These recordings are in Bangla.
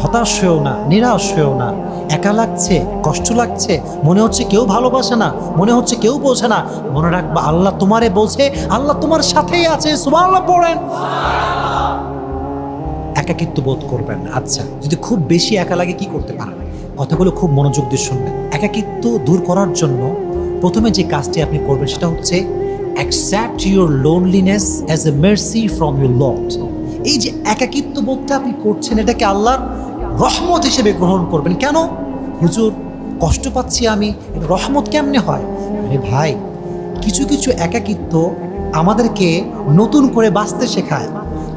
হতাশ হয়েও না, নিরাশ হয়েও না। একা লাগছে, কষ্ট লাগছে, মনে হচ্ছে কেউ ভালোবাসে না, মনে হচ্ছে কেউ বোঝে না, মনে রাখবা আল্লাহ তোমারে বোঝে, আল্লাহ তোমার সাথেই আছে। সুবহানাল্লাহ পড়েন। একাকিত্ব বোধ করবেন না। আচ্ছা, যদি খুব বেশি একা লাগে কি করতে পারেন? কথাগুলো খুব মনোযোগ দিয়ে শুনবেন। একাকিত্ব দূর করার জন্য প্রথমে যে কাজটি আপনি করবেন সেটা হচ্ছে accept your loneliness as a mercy from your lord. এই যে একাকিত্ব বোধটা আপনি করছেন, এটাকে আল্লাহর রহমত হিসেবে গ্রহণ করবেন। কেন হুজুর কষ্ট পাচ্ছি আমি, রহমত কেমনে হয়? আরে ভাই, কিছু কিছু একাকিত্ব আমাদেরকে নতুন করে বাঁচতে শেখায়।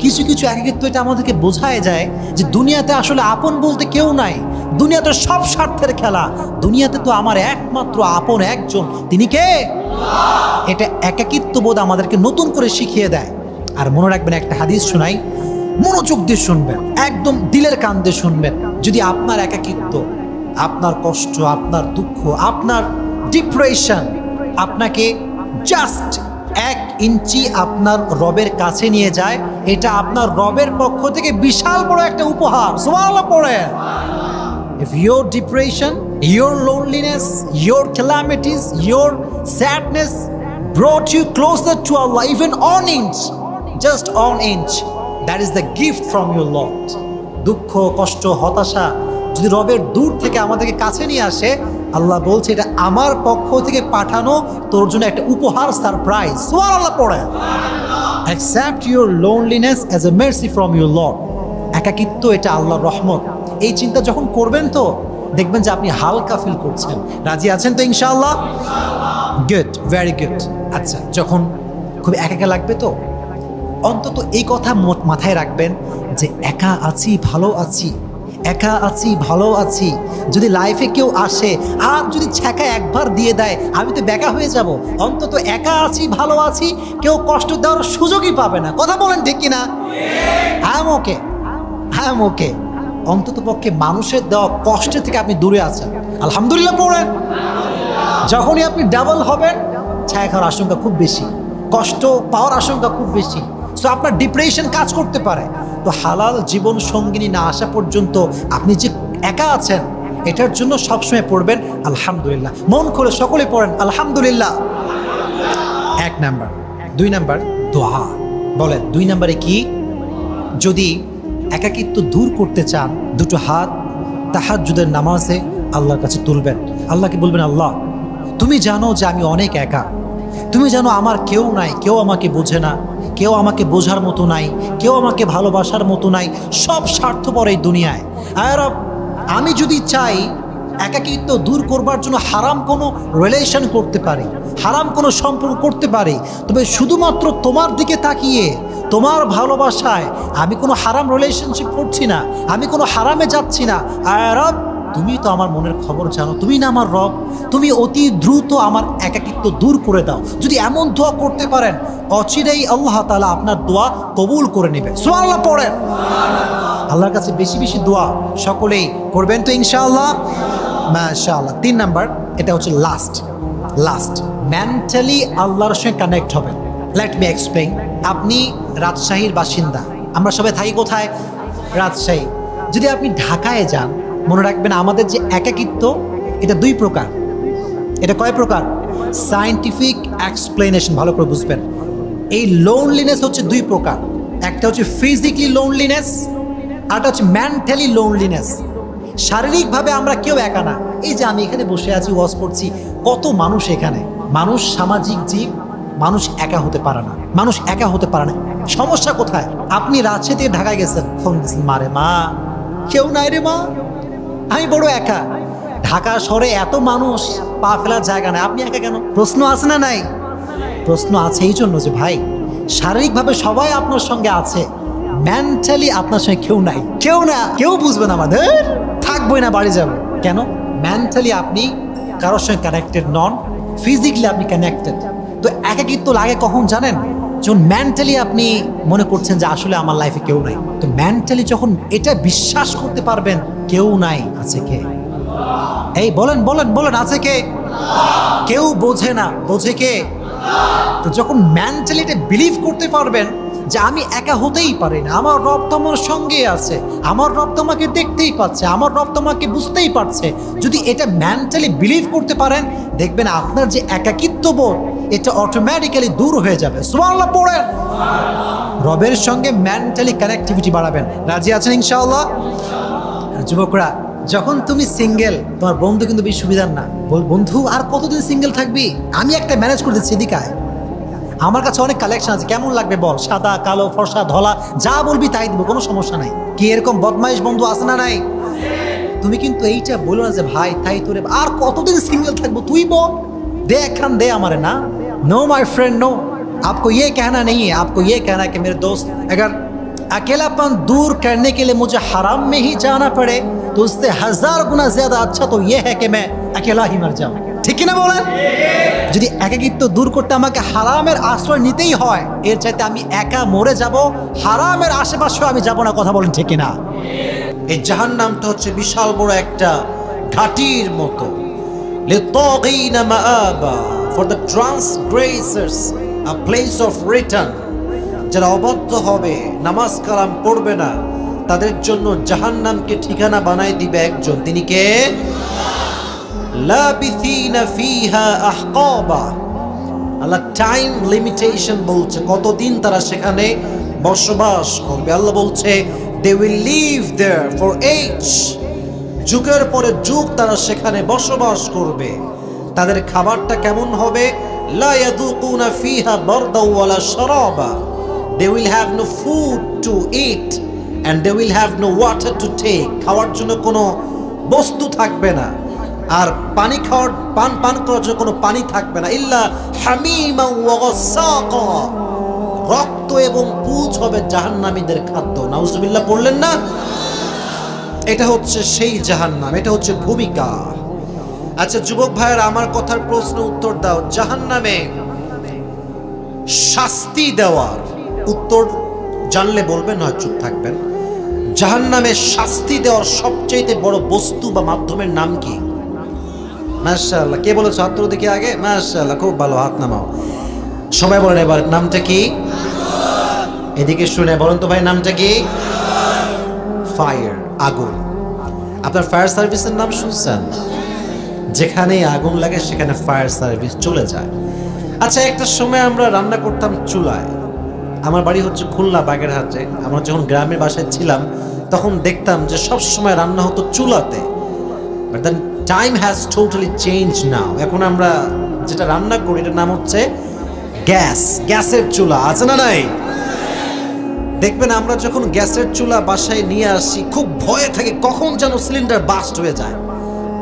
কিছু কিছু একাকিত্ব এটা আমাদেরকে বোঝায় যায় যে দুনিয়াতে আসলে আপন বলতে কেউ নাই, দুনিয়াতে সব স্বার্থের খেলা, দুনিয়াতে তো আমার একমাত্র আপন একজন, তিনি কে? এটা একাকিত্ব বোধ আমাদেরকে নতুন করে শিখিয়ে দেয়। আর মনে রাখবেন, একটা হাদিস শোনাই, মনোযোগ দিয়ে শুনবেন, একদম দিলের কান দিয়ে শুনবেন। যদি আপনার একাকিত্ব, আপনার কষ্ট, আপনার দুঃখ, আপনার ডিপ্রেশন আপনাকে জাস্ট 1 ইঞ্চি আপনার রবের কাছে নিয়ে যায়, এটা আপনার রবের পক্ষ থেকে বিশাল বড় একটা উপহার। সুবহানাল্লাহ পড়েন। If your depression, your loneliness, your calamities, your sadness brought you closer to Allah, even on inch, just on inch, that is the gift from your Lord. দুঃখ, কষ্ট, হতাশা যদি রবের দূর থেকে আমাদেরকে কাছে নিয়ে আসে, আল্লাহ বলছে এটা আমার পক্ষ থেকে পাঠানো তোর জন্য একটা উপহার, সারপ্রাইজ। সুবহানাল্লাহ পড়েন। Accept your loneliness as a mercy from your Lord. একাকিত্ব এটা আল্লাহর রহমত। এই চিন্তা যখন করবেন তো দেখবেন যে আপনি হালকা ফিল করছেন। রাজি আছেন তো ইনশাআল্লাহ? Good, very good. আচ্ছা, যখন খুব একা লাগবে তো অন্তত এই কথা মাথায় রাখবেন যে একা আছি, ভালো আছি, একা আছি, ভালো আছি। যদি লাইফে কেউ আসে আর যদি ছ্যাঁকা একবার দিয়ে দেয়, আমি তো বেকা হয়ে যাব। অন্তত একা আছি, ভালো আছি, কেউ কষ্ট দেওয়ার সুযোগই পাবে না। কথা বলেন ঠিক কিনা? I am okay, I am okay. অন্তত পক্ষে মানুষের দেওয়া কষ্টের থেকে আপনি দূরে আছেন। আলহামদুলিল্লাহ পড়েন। যখনই আপনি ডাবল হবেন, ছায়া খাওয়ার আশঙ্কা খুব বেশি, কষ্ট পাওয়ার আশঙ্কা খুব বেশি। সো আপনার ডিপ্রেশন কাজ করতে পারে। তো হালাল জীবন সঙ্গিনী না আসা পর্যন্ত আপনি যে একা আছেন, এটার জন্য সবসময় পড়বেন আলহামদুলিল্লাহ। মন খুলে সকলে পড়েন আলহামদুলিল্লাহ। 1 নাম্বার। 2 নাম্বার দোয়া। বলেন 2 নাম্বারে কি? যদি একাকিত্ব দূর করতে চান, দুটো হাত তাহাজ্জুদের নামাজে আল্লাহর কাছে তুলবেন। আল্লাহকে বলবেন, আল্লাহ তুমি জানো যে আমি অনেক একা, তুমি জানো আমার কেউ নাই, কেউ আমাকে বোঝে না, কেউ আমাকে বোঝার মতো নাই, কেউ আমাকে ভালোবাসার মতো নাই, সব স্বার্থপর এই দুনিয়ায়। আর আমি যদি চাই একাকিত্ব দূর করবার জন্য হারাম কোনো রিলেশন করতে পারি, হারাম কোনো সম্পর্ক করতে পারি, তবে শুধুমাত্র তোমার দিকে তাকিয়ে, তোমার ভালোবাসায় আমি কোনো হারাম রিলেশনশিপ করছি না, আমি কোনো হারামে যাচ্ছি না। আর তুমি তো আমার মনের খবর জানো, তুমি না আমার রব, তুমি অতি দ্রুত আমার একাকিত্ব দূর করে দাও। যদি এমন দোয়া করতে পারেন, অচিরেই আল্লাহ তাআলা আপনার দোয়া কবুল করে নেবে। সুবহানাল্লাহ পড়েন। আল্লাহর কাছে বেশি বেশি দোয়া সকলেই করবেন তো ইনশাআল্লাহ, মাশাআল্লাহ। 3 নাম্বার, এটা হচ্ছে লাস্ট মেন্টালি আল্লাহর সঙ্গে কানেক্ট হবেন। Let me explain. আপনি রাজশাহীর বাসিন্দা, আমরা সবাই থাকি কোথায়? রাজশাহী। যদি আপনি ঢাকায় যান, মনে রাখবেন আমাদের যে একাকিত্ব এটা 2 প্রকার। এটা কয় প্রকার? সায়েন্টিফিক এক্সপ্লেনেশন ভালো করে বুঝবেন। এই লোনলিনেস হচ্ছে 2 প্রকার। একটা হচ্ছে ফিজিক্যালি লোনলিনেস, আরটা হচ্ছে মেন্টালি লোনলিনেস। শারীরিকভাবে আমরা কেউ একা না। এই যে আমি এখানে বসে আছি, ওয়াজ করছি, কত মানুষ এখানে। মানুষ সামাজিক জীব, মানুষ একা হতে পারে না, মানুষ একা হতে পারে না। সমস্যা কোথায়? আপনি রাজশাহী থেকে ঢাকায় গেছেন, ফোন দিচ্ছেন, মারে মা কেউ নাই রে মা, আমি বড় একা। ঢাকা শহরে এত মানুষ, পা ফেলার জায়গা নাই, আপনি একা কেন? প্রশ্ন আছে না নাই? প্রশ্ন আছে এই জন্য যে ভাই শারীরিকভাবে সবাই আপনার সঙ্গে আছে, মেন্টালি আপনার সঙ্গে কেউ নাই, কেউ না, কেউ বুঝবেন আমাদের থাকবোই না, বাড়ি যাবো কেন? মেন্টালি আপনি কারোর সঙ্গে কানেক্টেড নন, ফিজিক্যালি আপনি কানেক্টেড। তো একাকিত্ব লাগে কখন জানেন? যখন মেন্টালি আপনি মনে করছেন যে আসলে আমার লাইফে কেউ নাই। তো মেন্টালি যখন এটা বিশ্বাস করতে পারবেন কেউ নাই, আছে কে? এই বলেন বলেন বলেন, আছে কে? কেউ বোঝে না, বোঝে কে? তো যখন মেন্টালি এটা বিলিভ করতে পারবেন যে আমি একা হতেই পারি না, আমার রব তো আমার সঙ্গে আছে, আমার রব তোমাকে দেখতেই পাচ্ছে, আমার রব তোমাকে বুঝতেই পারছে, যদি এটা মেন্টালি বিলিভ করতে পারেন, দেখবেন আপনার যে একাকিত্ব বোধ এটা অটোমেটিক্যালি দূর হয়ে যাবে। সুবহানাল্লাহ পড়েন। রবের সঙ্গে মেন্টালি কানেক্টিভিটি বাড়াবেন। রাজি আছেন ইনশাআল্লাহ? যুবকরা, যখন তুমি সিঙ্গেল, তোমার বন্ধু কিন্তু বেশি সুবিধার না। বন্ধু আর কতদিন সিঙ্গেল থাকবি, আমি একটা ম্যানেজ করে দিচ্ছি, এদিকে আয়। আমার কাছে অনেক কালেকশন আছে, কেমন লাগবে বল, সাদা কালো ফর্সা ধলা যা বলবি তাই দিব, কোনো সমস্যা নাই। কি এরকম বদমাইশ বন্ধু আছে না নাই? তুমি কিন্তু এইটা বলো না যে ভাই তাই তোরে আর কতদিন সিঙ্গেল থাকবো, তুই বল, दे একখান दे हमारे ना। नो माय फ्रेंड नो, आपको ये कहना नहीं है, आपको ये कहना है कि मेरे दोस्त अगर अकेलापन दूर करने के लिए मुझे हराम में ही जाना पड़े तो उससे 1000 गुना ज्यादा अच्छा तो ये है कि मैं अकेला ही मर जाऊं। ঠিক না বলেন? যদি একাকিত্ব দূর করতে আমাকে হারামের আশ্রয় নিতেই হয়, এর চাইতে আমি একা মরে যাব, হারামের আশেপাশেও আমি যাব না। কথা বলেন ঠিক না? এই জাহান্নামটা হচ্ছে বিশাল বড় একটা ঘাটির মতো। লিতাগিনা মাআবা, for the transgressors a place of return. যারা অবাধ্য হবে, নামাজ কালাম পড়বে না, তাদের জন্য জাহান্নামকে ঠিকানা বানাই দিবে একজন, তিনি কে? লাবিথিনা ফিহা আহকাবা। আল্লাহ টাইম লিমিটেশন বলছে, কতদিন তারা সেখানে বসবাস করবে। আল্লাহ বলছে they will live there for age, যুগের পরে যুগ তারা সেখানে বসবাস করবে। তাদের খাবারটা কেমন হবে? লা ইয়াযুকুনা ফিহা বারদাও ওয়ালা শারাবা, they will have no food to eat and they will have no water to take। খাওয়ার জন্য কোনো বস্তু থাকবে না, আর পানি খাওয়ার পান করার জন্য কোনো পানি থাকবে না। ইল্লা হামিমা ওয়া গাসাকা, রক্ত এবং পুঁজ হবে জাহান্নামীদের খাদ্য। নাউজুবিল্লাহ পড়লেন না? এটা হচ্ছে সেই জাহান্নাম, এটা হচ্ছে ভূমিকা। আচ্ছা যুবক ভাইয়েরা, আমার কথার প্রশ্ন উত্তর দাও। জাহান্নামে শাস্তি দেওয়ার উত্তর জানলে বলবেন, হয় চুপ থাকবেন। জাহান্নামে শাস্তি দেওয়ার সবচেয়ে বড় বস্তু বা মাধ্যমের নাম কি? মাশাআল্লাহ, কে বলেছ? হাত তুলো দেখি আগে। মাশাআল্লাহ, খুব ভালো, হাত নামাও। সবাই বলেন এবার নামটা কি? এদিকে শুনে বলেন তো ভাই, নামটা কি? ফায়ার, আগুন। আপনার ফায়ার সার্ভিসের নাম শুনছেন? যেখানে আগুন লাগে সেখানে ফায়ার সার্ভিস চলে যায়। আচ্ছা, একটা সময় আমরা রান্না করতাম চুলায়। আমার বাড়ি হচ্ছে খুলনা বাগেরহাটে। আমরা যখন গ্রামের বাসায় ছিলাম তখন দেখতাম যে সব সময় রান্না হতো চুলাতে। But then time has totally change now. এখন আমরা যেটা রান্না করি এটার নাম হচ্ছে গ্যাস, গ্যাসের চুলা। আছে না নাই? দেখবেন আমরা যখন গ্যাসের চুলা বাসায় নিয়ে আসি খুব ভয়ে থাকে কখন যেন সিলিন্ডার বাস্ট হয়ে যায়।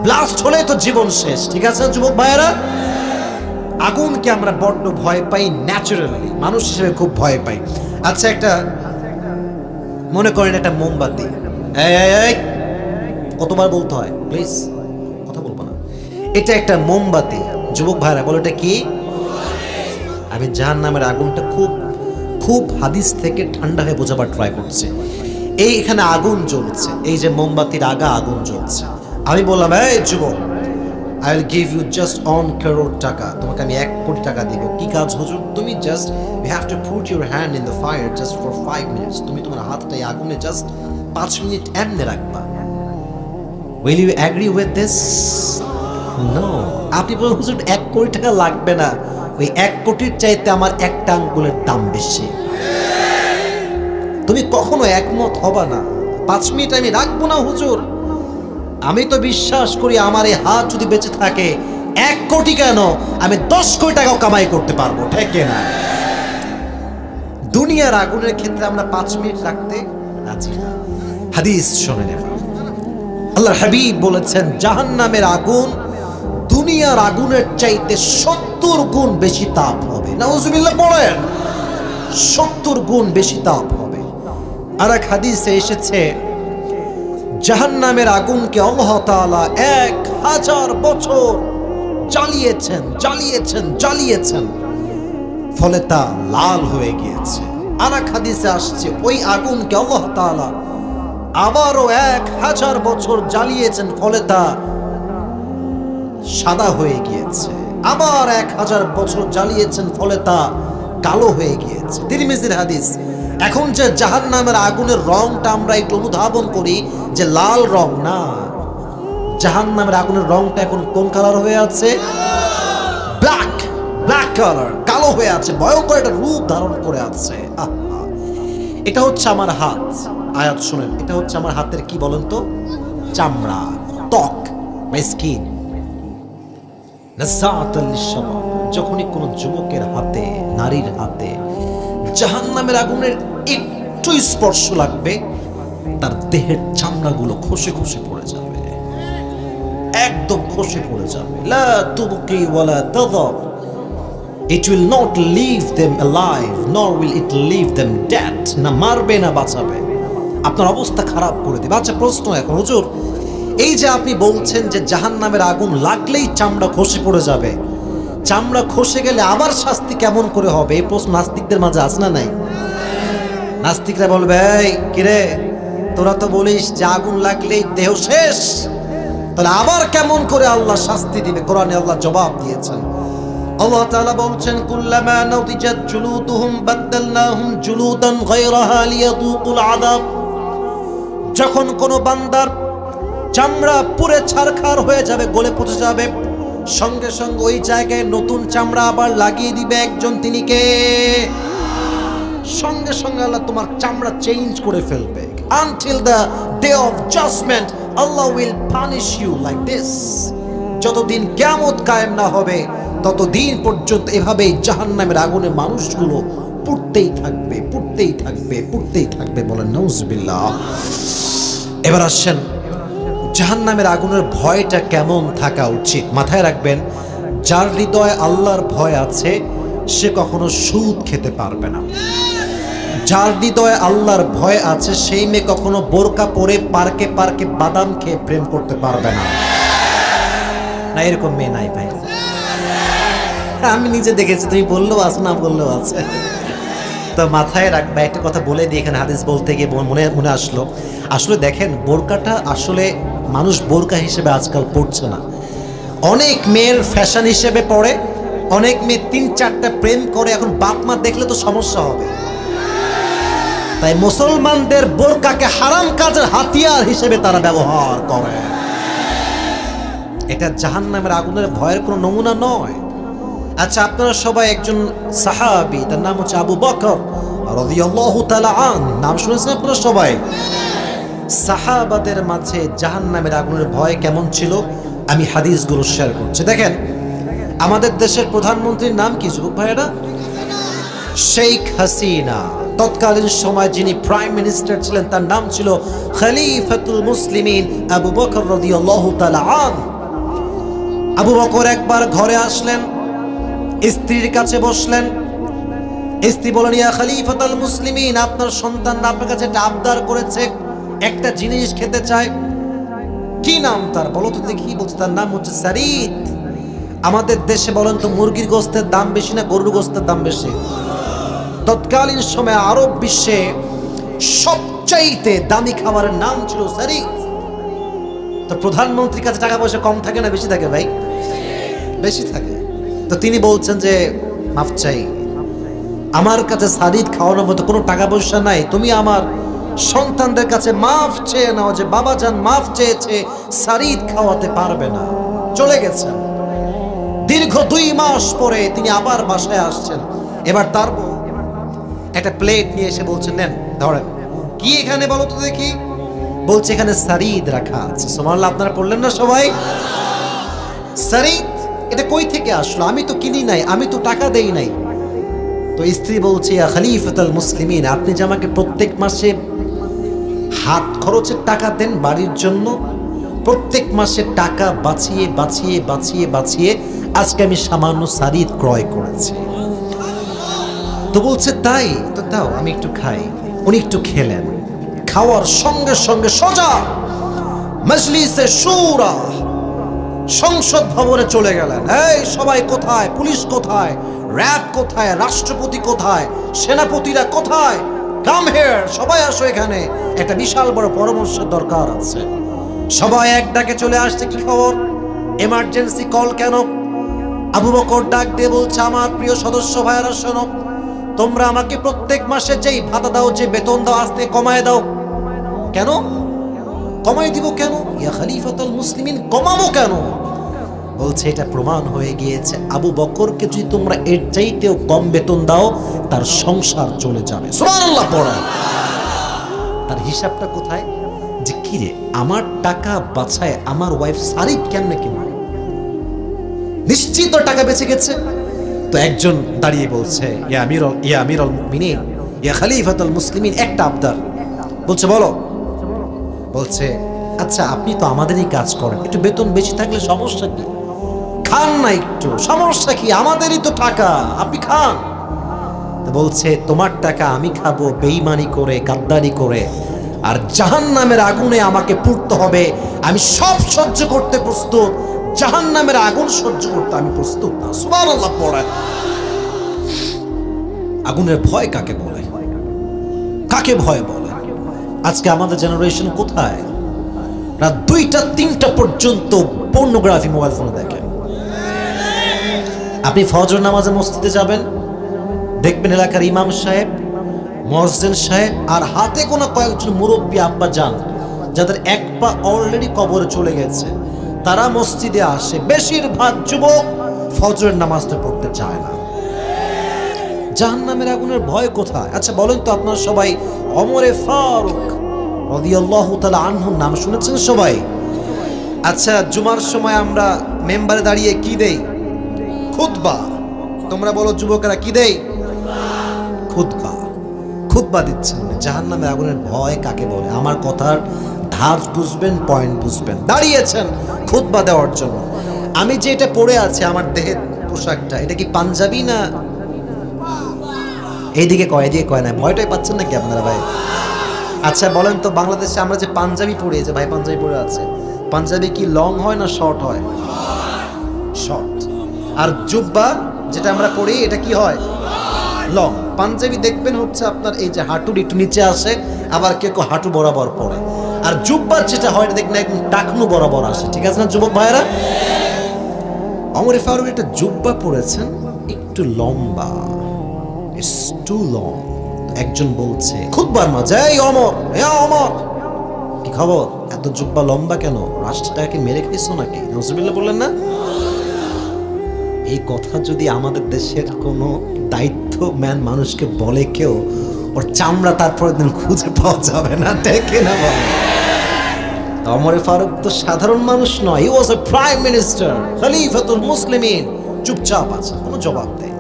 ব্লাস্ট হলে তো জীবন শেষ। ঠিক আছে যুবক ভাইয়েরা? আগুনকে আমরা বড্ড ভয় পাই, ন্যাচারালি মানুষ হিসেবে খুব ভয় পাই। আচ্ছা, একটা মনে করেন একটা মোমবাতি। এই কতবার বলতে হয়? প্লিজ কথা বলবো না। এটা একটা মোমবাতি। যুবক ভাইরা বলো এটা কি? আমি জাহান্নামের আগুনটা খুব খুব হাদিস থেকে ঠান্ডা হয়ে বোঝাবার ট্রাই করছি। এখানে আগুন জ্বলছে, এই যে মোমবাতির আগা আগুন জ্বলছে। আমি বললাম, এই যুবক, I will give you just 1 crore টাকা, তোমাকে আমি 1 কোটি টাকা দিব। কি কাজ হুজুর? তুমি just you have to put your hand in the fire just for 5 minutes। তুমি তোমার হাতটা এই আগুনে জাস্ট 5 মিনিট এমনে রাখবা। Will you agree with this? No। আপনি বলেন হুজুর 1 কোটি টাকা লাগবে না, ওই 1 কোটির চাইতে আমার একটা আঙ্গুলের দাম বেশি। তুমি কখনো একমত হবা না। 5 মিনিট আমি রাখবো না হুজুর। আমি তো বিশ্বাস করি আমার এই হাত যদি বেঁচে থাকে 1 কোটি কেন, আমি 10 কোটি টাকাও কামাই করতে পারবো। ঠিক না? দুনিয়ার আগুনের ক্ষেত্রে আমরা 5 মিনিট রাখতে রাজি না। হাদিস শোনেন এবার। আল্লাহর হাবিব বলেছেন জাহান্নামের আগুন দুনিয়ার আগুনের চাইতে 70 গুণ বেশি তাপ হবে। নাউজুবিল্লাহ পড়েন। 70 গুণ বেশি তাপ হবে। আর এক হাদিসে এসেছে জাহান্নামের আগুনকে আল্লাহ তাআলা 1000 বছর জ্বালিয়েছেন জ্বালিয়েছেন জ্বালিয়েছেন, ফলে তা লাল হয়ে গিয়েছে। আর এক হাদিসে আসছে ওই আগুনকে আল্লাহ তাআলা আবারও 1000 বছর জ্বালিয়েছেন, ফলে তা সাদা হয়ে গিয়েছে। আবার 1000 বছর জ্বালিয়েছেন, ফলে তা কালো হয়ে গিয়েছে। তিরমিজির হাদিস। এখন যে জাহান্নামের আগুনের রংটা আমরা একটু অনুধাবন করি যে লাল রং না, জাহান্নামের আগুনের রংটা এখন কোন কালার হয়ে আছে? ব্ল্যাক, ব্ল্যাক কালার, কালো হয়ে আছে, ভয়ঙ্কর একটা রূপ ধারণ করে আছে। এটা হচ্ছে আমার হাত, আয়াত শুনেন, এটা হচ্ছে আমার হাতের কি বলেন তো? চামড়া, ত্বক, মাই স্কিন। যখনই কোনো যুবকের হাতে, নারীর হাতে জাহান্নামের আগুনের একটু স্পর্শ লাগবে, তার দেহের চামড়াগুলো খসে খসে পড়ে যাবে, একদম খসে পড়ে যাবে। লা তুবকি ওয়ালা তাযার, it will not leave them alive nor will it leave them dead, না মারবে না বাঁচাবে, আপনার অবস্থা খারাপ করে দেবে। আচ্ছা প্রশ্ন এখন, হুজুর এই যে আপনি বলছেন যে জাহান্নামের আগুন লাগলেই চামড়া খসে পড়ে যাবে, চামড়া খসে গেলে আবার শাস্তি কেমন করে হবে? এই প্রশ্ন নাস্তিকদের মাঝে আছে না নাই? নাস্তিকরা বলবে, এই কিরে তোরা তো বলিস যে আগুন লাগলেই দেহ শেষ, তাহলে আবার কেমন করে আল্লাহ শাস্তি দিবে? কোরআনে আল্লাহ জবাব দিয়েছেন। আল্লাহ তাআলা বলছেন, কুল্লামা নাদিজাত জুলুদুহুম বাদদালনাহুম জুলুদান গায়রাহা লিয়াযুকুল আযাব। যখন কোনো বান্দার চামড়া পুরে ছারখার হয়ে যাবে, গলে পচে যাবে, সঙ্গে সঙ্গে ওই জায়গায় নতুন চামড়া আবার লাগিয়ে দিবে একজন, তিনি কে? সঙ্গে সঙ্গে আল্লাহ তোমার চামড়া চেঞ্জ করে ফেলবে। Until the day of judgement আল্লাহ will punish you like this. যতদিন কিয়ামত কায়েম না হবে ততদিন পর্যন্ত এভাবেই জাহান্নামের আগুনে মানুষগুলো পুড়তেই থাকবে, পুড়তেই থাকবে, পুড়তেই থাকবে। বলেন নাউজুবিল্লাহ। এবার আসেন জাহান্নামের আগুনের ভয়টা কেমন থাকা উচিত। মাথায় রাখবেন, যার হৃদয়ে আল্লাহর ভয় আছে সে কখনো সুদ খেতে পারবে না। যার হৃদয়ে আল্লাহর ভয় আছে সেই মেয়ে কখনো বোরকা পরে পার্কে পার্কে বাদাম খেয়ে প্রেম করতে পারবে না। না এরকম মেয়ে নাই ভাই, আমি নিজে দেখেছি, তুমি বললেও আছে না বললেও আছে। তো মাথায় রাখবে, একটা কথা বলে দিই এখানে, হাদিস বলতে গিয়ে মনে আসলো। আসলে দেখেন, বোরকাটা আসলে মানুষ বোরকা হিসেবে আজকাল পড়ছে না, অনেক মেয়ের ফ্যাশন হিসেবে পড়ে, অনেক মেয়ে 3-4টা প্রেম করে, এখন বাপ মা দেখলে তো সমস্যা হবে। তাই মুসলমানদের বোরকাকে হারাম কাজের হাতিয়ার হিসেবে তারা ব্যবহার করে। এটা জাহান্নামের আগুনের ভয়ের কোনো নমুনা নয়। আচ্ছা আপনারা সবাই একজন সাহাবী, তার নাম হচ্ছে আবু বকর রাদিয়াল্লাহু তাআলা আনহু, নাম শুনেছেন আপনারা সবাই? সাহাবাদের মাঝে জাহান্নামের আগুনের ভয় কেমন ছিল আমি হাদিসগুলো শেয়ার করছি। দেখেন, আমাদের দেশের প্রধানমন্ত্রীর নাম কি যুবক ভাইয়েরা? শেখ হাসিনা। তৎকালীন সময় যিনি প্রাইম মিনিস্টার ছিলেন তার নাম ছিল খলিফাতুল মুসলিমিন আবু বকর রাদিয়াল্লাহু তাআলা আনহু। আবু বকর একবার ঘরে আসলেন, স্ত্রীর কাছে বসলেন। স্ত্রী বলেন, ইয়া খলিফাতুল মুসলিমিন, আপনার সন্তান আপনার কাছে একটা আবদার করেছে, একটা জিনিস খেতে চায়। কি নাম তার বলো তো দেখি? বলছে তার নাম হচ্ছে সারিদ। আমাদের দেশে বলেন তো মুরগির গোস্তের দাম বেশি না গরুর গোস্তের দাম বেশি? তৎকালীন সময়ে আরব বিশ্বে সবচাইতে দামি খাবারের নাম ছিল সারিদ। তো প্রধানমন্ত্রীর কাছে টাকা পয়সা কম থাকে না বেশি থাকে ভাই? বেশি থাকে। তো তিনি বলছেন যে মাফ চাই, আমার কাছে সারিদ খাওয়ানোর মতো কোনো টাকা পয়সা নাই, তুমি আমার সন্তানদের কাছে মাফ চেয়ে নাও যে বাবা জান মাফ চেয়েছে, সারিদ খাওয়াতে পারবে না। চলে গেছেন। দীর্ঘ 2 মাস পরে তিনি আবার বাসায় আসছেন। এবার তার বউ একটা প্লেট নিয়ে এসে বলছেন, নেন ধরেন। কি এখানে বলো তো দেখি? বলছে এখানে সারিদ রাখা আছে। সুবহানাল্লাহ, আপনারা পড়লেন না সবাই? সারিদ এটা কই থেকে আসলো? আমি তো কিনি নাই, আমি তো টাকা দেই নাই। তো স্ত্রী বলছে, ইয়া খলিফাতুল মুসলিমিন, আপনি যে আমাকে প্রত্যেক মাসে হাত খরচের টাকা দেন বাড়ির জন্য, প্রত্যেক মাসে টাকা বাঁচিয়ে বাঁচিয়ে বাঁচিয়ে বাঁচিয়ে আজকে আমি সামান্য সারিদ ক্রয় করেছি। তো বলছে তাই তো, দাও আমি একটু খাই। উনি একটু খেলেন, খাওয়ার সঙ্গে সঙ্গে সোজা মজলিসে শুরা, সংসদ ভবনে চলে গেলেন। এই সবাই কোথায়? পুলিশ কোথায়? র্যাব কোথায়? রাষ্ট্রপতি কোথায়? সেনাপতিরা কোথায়? কাম হিয়ার, সবাই আসো এখানে, একটা বিশাল বড় পরামর্শের দরকার আছে। সবাই এক ডাকে চলে আসছে। কি খবর? এমার্জেন্সি কল কেন? আবু বকর ডাক দিয়ে বলছে, আমার প্রিয় সদস্য ভাইয়েরা শোনো, তোমরা আমাকে প্রত্যেক মাসে যেই ভাতা দাও, যে বেতন দাও, আস্তে কমায় দাও। কেন কমাই দিব? কেন ইয়া খলিফাতুল মুসলিমিন, কমাবো কেন? বলছে এটা প্রমাণ হয়ে গিয়েছে আবু বকরকে যদি তোমরা এর চাইতেও কম বেতন দাও, তার সংসার চলে যাবে। সুবহানাল্লাহ পড়া। তার হিসাবটা কোথায়? যে কিরে, আমার টাকা বাঁচায় আমার ওয়াইফ সারিফ কেমনে কিনবে? নিশ্চিত টাকা বেঁচে গেছে। তো একজন দাঁড়িয়ে বলছে, ইয়া আমিরুল মুমিনিন, ইয়া খলিফাতুল মুসলিমিন, একটা আবদার। বলছে বলো। বলছে আচ্ছা আপনি তো আমাদেরই কাজ করেন, একটু বেতন বেশি থাকলে সমস্যা কি? খান না একটু, সমস্যা কি? আমাদেরই তো টাকা, আপনি খান। তো বলছে তোমার টাকা আমি খাবো বেঈমানি করে, গাদ্দারি করে, আর জাহান্নামের আগুনে আমাকে পুড়তে হবে। আমি সব সহ্য করতে প্রস্তুত, জাহান্নামের আগুন সহ্য করতে আমি প্রস্তুত না। সুবহানাল্লাহ পড়ে। আগুনের ভয় কাকে বলে? কাকে ভয় বলে? আজকে আমাদের জেনারেশন কোথায়? রাত 2টা 3টা পর্যন্ত পর্নোগ্রাফি মোবাইল ফোনে দেখে। আপনি ফজর নামাজে মসজিদে যাবেন, দেখবেন এলাকার ইমাম সাহেব, মুয়াজ্জিন সাহেব আর হাতে গোনা কয়েকজন মুরব্বী আব্বা যান, যাদের এক পা অলরেডি কবরে চলে গেছে, তারা মসজিদে আসে। বেশিরভাগ যুবক ফজরের নামাজটা পড়তে চায় না। জাহান্নামের আগুনের ভয় কোথায়? আচ্ছা বলেন তো আপনারা সবাই ওমরে ফারুক রাদিয়াল্লাহু তাআলা আনহুর নাম শুনেছেন সবাই? আচ্ছা জুমার সময় আমরা মেম্বারে দাঁড়িয়ে কি দেই? খুতবা। তোমরা বলো যুবকেরা কি দেই? খুতবা। খুতবা দিচ্ছেন। জাহান্নামের আগুনের ভয় কাকে বলে? আমার কথার ধার বুঝবেন, পয়েন্ট বুঝবেন। দাঁড়িয়েছেন খুতবা দেওয়ার জন্য। আমি যে এটা পরে আছি, আমার দেহের পোশাকটা, এটা কি পাঞ্জাবি না? এইদিকে কয় না, ভয়টাই পাচ্ছেন নাকি আপনারা ভাই? আচ্ছা বলেন তো, বাংলাদেশে আমরা যে পাঞ্জাবি পরে, যে ভাই পাঞ্জাবি পরে আছে, পাঞ্জাবি কি লং হয় না শর্ট হয়? শর্ট। আর জুব্বা যেটা আমরা পরি, এটা কি হয়? লং। পাঞ্জাবি দেখবেন হচ্ছে আপনার এই যে হাঁটুর একটু নিচে আসে, আবার কেউ হাঁটু বরাবর পরে। আর জুব্বা যেটা হয় দেখবেন একদম টাকনু বরাবর আসে। ঠিক আছে না যুবক ভাইয়েরা? ওমর ফারুক একটা জুব্বা পরেছেন, একটু লম্বা, ইটস টু লং। একজন বলছে খুতবার মাঝে, এই ওমর, ওমর কি খবর, এত জুব্বা লম্বা কেন? রাষ্ট্রটাকে মেরে খেয়েছো নাকি? নাউজুবিল্লাহ বললেন না? এই কথা যদি আমাদের দেশের কোনো দায়িত্বম্যান মানুষকে বলে কেউ, ওর চামড়া তারপর দিন খুঁজে পাওয়া যাবে না। দেখে না বলে। ওমর ফারুক তো সাধারণ মানুষ নয়, হি ওয়াজ এ প্রাইম মিনিস্টার, খলিফাতুল মুসলিমিন। চুপচাপ আছে, কোনো জবাব দেয়।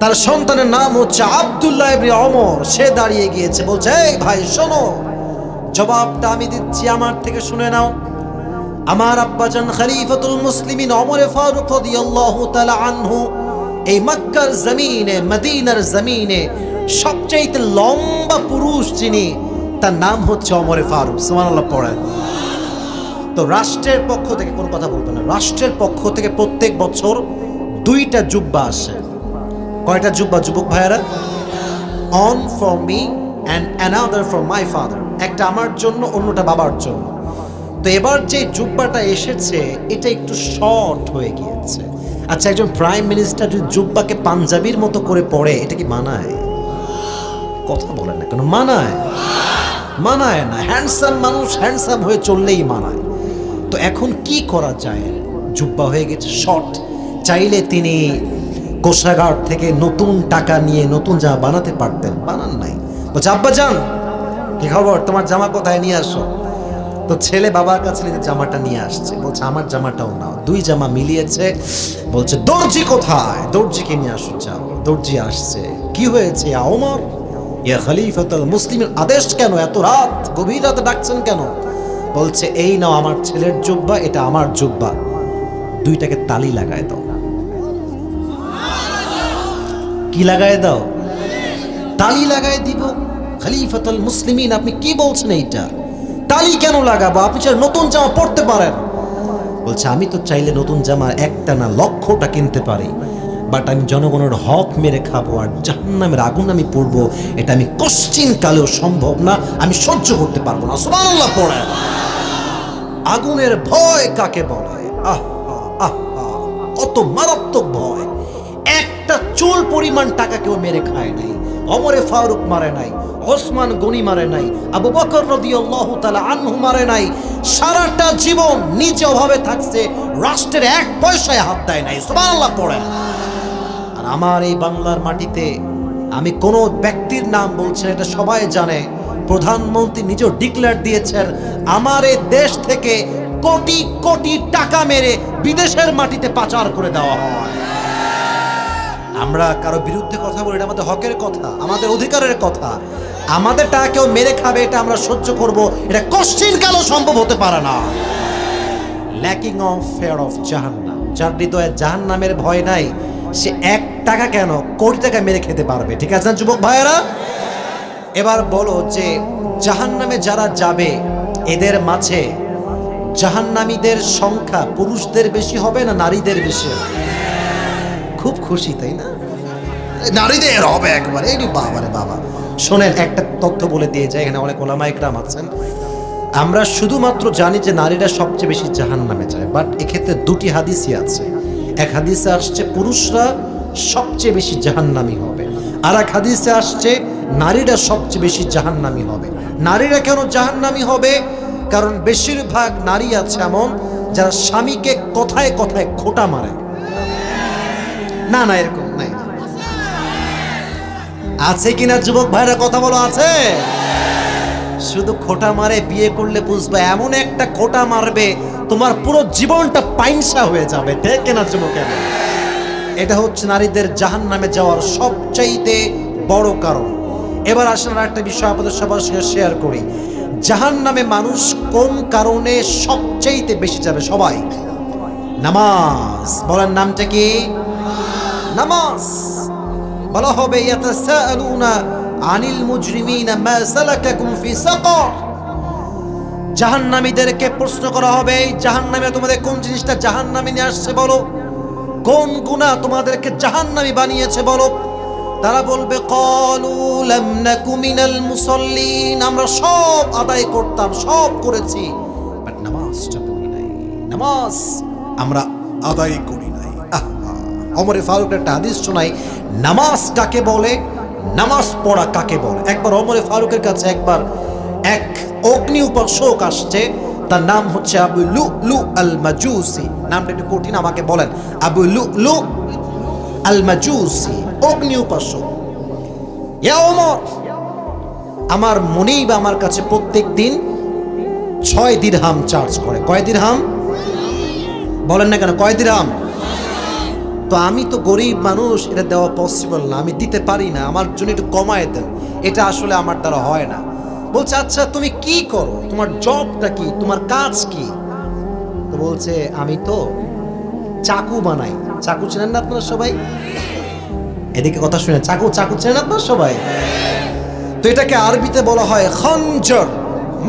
তার সন্তানের নাম হচ্ছে আব্দুল্লাহ ইবনে ওমর। সে দাঁড়িয়ে গিয়েছে, বলছে এই ভাই শোনো, জবাবটা আমি দিচ্ছি, আমার থেকে শুনে নাও। আমার আব্বাজান খলিফাতুল মুসলিমিন ওমর ফারুক রাদিয়াল্লাহু তাআলা আনহু এই মক্কার জমিনে, মদিনার জমিনে সবচেয়ে লম্বা পুরুষ যিনি, তার নাম হচ্ছে ওমর ফারুক। সুবহানাল্লাহ পড়েন। তো রাষ্ট্রের পক্ষ থেকে কোনো কথা বলতো না। রাষ্ট্রের পক্ষ থেকে প্রত্যেক বছর 2টা জুব্বা আসে। কয়টা জুব্বা যুবক ভাইয়ারা? On for me and another for my father. একটা আমার জন্য, অন্যটা বাবার জন্য। তো এবার যে জুব্বাটা এসেছে এটা একটু শর্ট হয়ে গিয়েছে। আচ্ছা একজন প্রাইম মিনিস্টার যদি জুব্বাকে পাঞ্জাবির মতো করে পরে, এটা কি মানায়? কথা বলেন না কেন? মানায়? মানায় না। হ্যান্ডসাম মানুষ হ্যান্ডসাম হয়ে চললেই মানায়। তো এখন কি করা যায়? জুব্বা হয়ে গেছে শর্ট। চাইলে তিনি কোষাগার থেকে নতুন টাকা নিয়ে নতুন জামা বানাতে পারতেন, বানান নাই। বলছে আব্বা যান কি খবর, তোমার জামা কোথায়, নিয়ে আসো। তো ছেলে বাবার কাছে জামাটা নিয়ে আসছে, বলছে আমার জামাটাও নাও। 2 জামা মিলিয়েছে, বলছে দর্জি কোথায়, দর্জিকে নিয়ে আসো। যাও। দর্জি আসছে। কি হয়েছে ওমর, ইয়া খলিফাতুল মুসলিমিন, আদেশ কেন? এত রাত, গভীর রাতে ডাকছেন কেন? বলছে এই নাও আমার ছেলের জুব্বা, এটা আমার জুব্বা, 2টাকে তালি লাগায় দাও। কি লাগায় দাও? তালি লাগায় দিব। খলিফাতুল মুসলিমিন, আপনি কি বলছেন? এইটা তালি কেন লাগাবো? আপনি চাইলে নতুন জামা পরতে পারেন। বলছে আমি তো চাইলে নতুন জামা একটা না লক্ষটা কিনতে পারি, বাট আমি জনগণের হক মেরে খাবো আর জাহান্নামের আগুন আমি পড়বো, এটা আমি কোশ্চিন কালেও সম্ভব না, আমি সহ্য করতে পারবো না। সুবহানাল্লাহ পড়ে। আগুনের ভয় কাকে বলে? কত মারাত্মক ভয়! একটা একটা চুল পরিমাণ টাকা কেউ মেরে খায় নাই। ওমরে ফারুক মারে নাই, ওসমান গনি মারে নাই, আবু বকর রাদিয়াল্লাহু তাআলা আনহু মারে নাই। সারাটা জীবন নিজে অভাবে থাকছে, রাষ্ট্রের এক পয়সায় হাত দেয় নাই। সুবহানাল্লাহ পড়ে। আর আমার এই বাংলার মাটিতে আমি কোনো ব্যক্তির নাম বলছি না, এটা সবাই জানে, প্রধানমন্ত্রী নিজেও ডিক্লেয়ার দিয়েছেন আমার এই দেশ থেকে কোটি কোটি টাকা মেরে বিদেশের মাটিতে পাচার করে দেওয়া হয়। আমরা কারো বিরুদ্ধে কথা বলি, এটা আমাদের হকের কথা, আমাদের অধিকারের কথা। আমাদের টাকা কেউ মেরে খাবে, এটা আমরা সহ্য করব, এটা কোশ্চিনকালও সম্ভব হতে পারে না। ল্যাকিং অফ ফেয়ার অফ জাহান্নাম, যার হৃদয়ে জাহান্নামের ভয় নাই, সে 1 টাকা কেন কোটি টাকা মেরে খেতে পারবে। ঠিক আছে না যুবক ভাইয়েরা? এবার বলো যে জাহান্নামে যারা যাবে এদের মাঝে জাহান্নামীদের সংখ্যা পুরুষদের বেশি হবে না নারীদের বেশি? খুব খুশি তাই না? নারীদের হবে একবারে। এই বাবারে বাবা, শোনেন একটা তথ্য বলে দিয়ে যায়, এখানে অনেক ওলামা ইকরাম আছেন। আমরা শুধুমাত্র জানি যে নারীরা সবচেয়ে বেশি জাহান্নামে যায়, বাট এক্ষেত্রে 2টি হাদিসই আছে। এক হাদিসে আসছে পুরুষরা সবচেয়ে বেশি জাহান্নামী হবে, আর এক হাদিসে আসছে নারীরা সবচেয়ে বেশি জাহান্নামী হবে। নারীরা কেন জাহান্নামী হবে? কারণ বেশিরভাগ নারী আছে এমন যারা স্বামীকে কথায় কথায় খোঁটা মারে। না না, এরকম নাই। আছে কিনা যুবক ভাইরা কথা বলো? আছে। শুধু খোঁটা মারে, বিয়ে করলে বুঝবে এমন একটা খোঁটা মারবে তোমার পুরো জীবনটা পাইনসা হয়ে যাবে। ঠিক কিনা যুবকের? এটা হচ্ছে নারীদের জাহান্নামে যাওয়ার সবচাইতে বড় কারণ। এবার আসলে একটা বিষয় আপনাদের সবার সঙ্গে শেয়ার করি। জাহান্নামে মানুষ কোন কারণে সবচাইতে বেশি যাবে? সবাই নামাজ। বলেন নামটা কি? নামাজ। বলা হবে ইয়াতাসাআলুনা আনিল মুজরিমিনা মা সালাকাকুম ফি সাকার। জাহান্নামীদেরকে প্রশ্ন করা হবে, জাহান্নামে তোমাদের কোন জিনিসটা জাহান্নামে নিয়ে আসছে বলো, কোন গুনাহ তোমাদেরকে জাহান্নামী বানিয়েছে বলো। তারা বলবে ক্বালু লাম নাকু মিনাল মুসাল্লিন, আমরা সব আদায় করতাম, সব করেছি, বাট নামাজটা পড়ি নাই, নামাজ আমরা আদায় করি নাই। ওমর ফারুক একটা হাদিস শোনাই, নামাজ কাকে বলে, নামাজ পড়া কাকে বলে। একবার ওমর ফারুকের কাছে একবার এক অগ্নি উপাসক আসছে, তার নাম হচ্ছে আবু লুলু আল মাজুসি। নামটা একটু কঠিন, আমাকে বলেন। আবু লুলু আল মাজুসি, অগ্নি উপাসক। ইয়া ওমর, আমার মুনিব আমার কাছে প্রত্যেক দিন 6 দিরহাম চার্জ করে। কয় দিরহাম? বলেন না কেন, কয় দিরহাম? তো আমি তো গরিব মানুষ, এটা দেওয়া পসিবল না, আমি দিতে পারি না, আমার জন্য একটু কমায় দেন। এটা আসলে আমার দ্বারা হয় না। বলছে আচ্ছা তুমি কি করো, তোমার জবটা কি, তোমার কাজ কি? তো বলছে আমি তো চাকু বানাই। চাকু চেনেন না আপনারা সবাই? এদিকে কথা শুনে, চাকু চাকু চেনেন আপনারা সবাই? তো এটাকে আরবিতে বলা হয় খঞ্জর।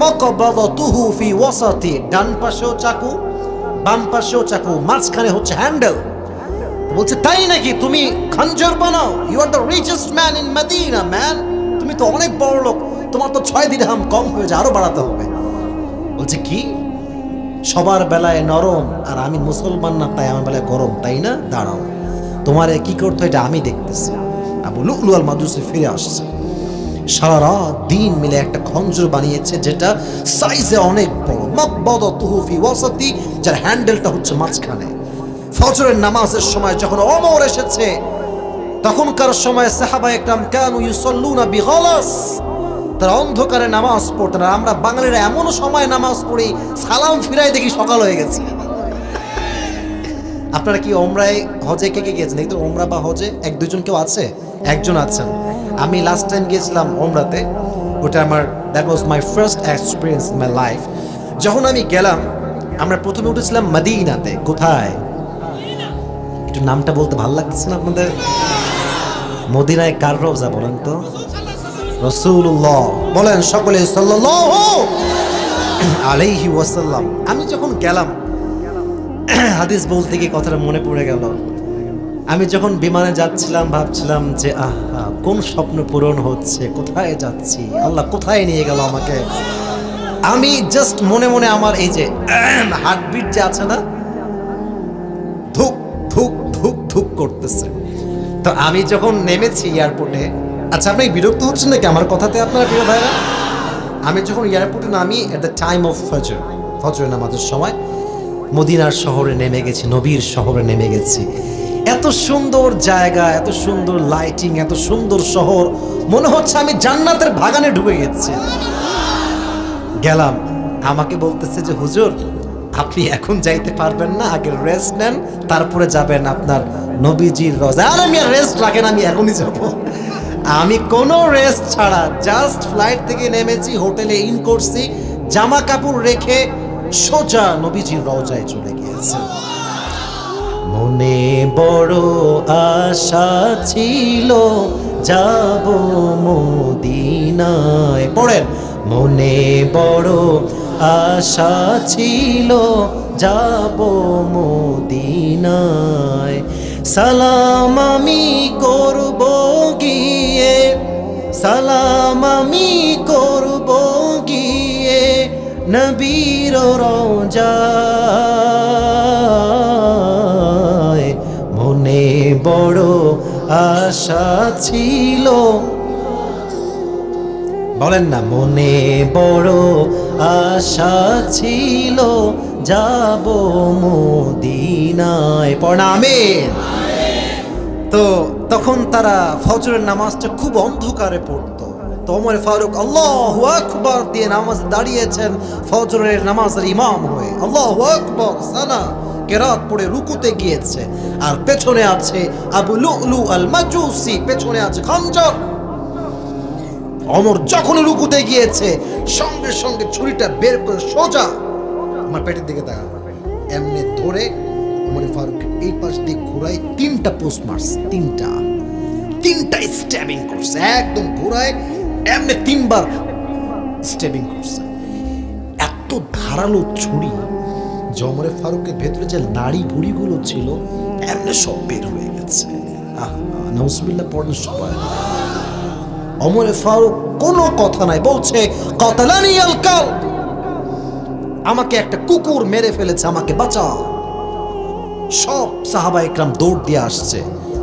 মাকবাদাতুহু ফি ওয়াসাতি, ডান পাশেও চাকু, বাম পাশেও চাকু, মাঝখানে হচ্ছে হ্যান্ডেল। বলছে তাই নাকি, তুমি খঞ্জর বানাও? You are the richest man in Medina man, তুমি তো অনেক বড় লোক, তোমার তো 6 দিরহাম কম হয়ে যায়, আরো বাড়াতে হবে। বলছে কি, সবার বেলায় নরম আর আমি মুসলমান না, তাই আমার বেলায় গরম, তাই না? দাঁড়াও, তোমার কি করতে এটা আমি দেখতেছি। আবু লুলু আল মাজুসি ফিরে আসছে, সারা রাত দিন মিলে একটা খঞ্জর বানিয়েছে যেটা সাইজে অনেক বড়। মাকবাদাতুহু ফি ওয়াসাতি, যার হ্যান্ডেলটা হচ্ছে মাঝখানে। ফজরের নামাজের সময় যখন ওমর এসেছে, তখনকার সময় সাহাবায়ে কেরাম কানু ইউসাল্লুনা বিগালাস, তারা অন্ধকারে নামাজ পড়তেন। আর আমরা বাঙালিরা এমন সময় নামাজ পড়ি, সালাম ফিরাই দেখি সকাল হয়ে গেছে। আপনারা কি ওমরায় হজে কে কে গিয়েছেন? দেখতে ওমরা বা হজে 1-2 জন কেউ আছে? একজন আছেন। আমি লাস্ট টাইম গিয়েছিলাম ওমরাতে, ওটা আমার that was my first experience in my life. যখন আমি গেলাম, আমরা প্রথমে উঠেছিলাম মদিনাতে। কোথায়? একটু নামটা বলতে ভালো লাগছে না আপনাদের? মদিনায় কার রওজা বলেন তো? রাসূলুল্লাহ। বলেন সকলে সাল্লাল্লাহু আলাইহি ওয়াসাল্লাম। আমি যখন গেলাম, হাদিস বলতে গিয়ে কথাটা মনে পড়ে গেল। আমি যখন বিমানে যাচ্ছিলাম ভাবছিলাম যে আহা, কোন স্বপ্ন পূরণ হচ্ছে, কোথায় যাচ্ছি, আল্লাহ কোথায় নিয়ে গেল আমাকে। আমি জাস্ট মনে মনে আমার এই যে হার্টবিট যে আছে না, ধুক ধুক ধুক ধুক করতেছে। তো আমি যখন নেমেছি এয়ারপোর্টে, আচ্ছা আপনি বিরক্ত হচ্ছেন নাকি আমার কথাতে আপনারা প্রিয় ভাইরা? আমি যখন এয়ারপোর্টে নামি এট দ্য টাইম অফ ফজর নামাজের সময় মদিনার শহরে নেমে গেছি, নবীর শহরে নেমে গেছি। এত সুন্দর জায়গা, এত সুন্দর লাইটিং, এত সুন্দর শহর, মনে হচ্ছে আমি জান্নাতের বাগানে ঢুকে গেছি। গেলাম, আমাকে বলতেছে যে হুজুর আপনি এখন যাইতে পারবেন না, আগে রেস্ট নেন, তারপরে যাবেন আপনার নবীজির রোজা। আর আমি আর রেস্ট রাখেন, আমি এখনই যাব। আমি কোনো রেস্ট ছাড়া জাস্ট ফ্লাইট থেকে নেমেছি, হোটেলে ইন করছি, জামা কাপড় রেখে সোজা নবীজির রওজায় চলে গিয়েছে। মনে বড় আশা ছিল যাব মদিনায়, পড়েন, মনে বড় আশা ছিল যাব মদিনায়, সালাম আমি করব গিয়ে, সালাম আমি করব গিয়ে নবীর রওজায়, মনে বড় আশা ছিল, বলেন না, মনে বড় আশা ছিল যাব মদিনায়, পড়া আমিন। তো তখন তারা ফজরের নামাজটা খুব অন্ধকারে পড়তো। তো ওমর ফারুক আল্লাহু আকবার দিয়ে নামাজ দাঁড়িয়েছেন ফজরের নামাজের ইমাম হয়ে, আল্লাহু আকবার সানা কেরাত পড়ে রুকুতে গিয়েছে। আর পেছনে আছে আবু লুলু আল মাজুসি, পেছনে আছে খঞ্জর। ওমর যখন রুকুতে গিয়েছে সঙ্গে সঙ্গে ছুরিটা বের করে সোজা আমার পেটের দিকে তাকান, এমনি ধরে ওমর ফারুক এই পাশ দিয়ে ঘুরায় তিনটা পোস্ট মারছে, তিনটা স্ট্যাবিং করছে, একদম ঘুরায় এমনি তিনবার স্ট্যাবিং করছে। এত ধারালো ছুরি যে ওমর ফারুকের ভেতরে যে নাড়ি ভুড়িগুলো ছিল এমনি সব বের হয়ে গেছে। নাউজুবিল্লাহ পড়েন সবাই। ওমর ফারুক কোনো কথা নাই, বলছে কাতালানি আল কাল, আমাকে একটা কুকুর মেরে ফেলেছে, আমাকে বাঁচাও। সব সাহাবা একরাম দৌড় দিয়ে আসছে,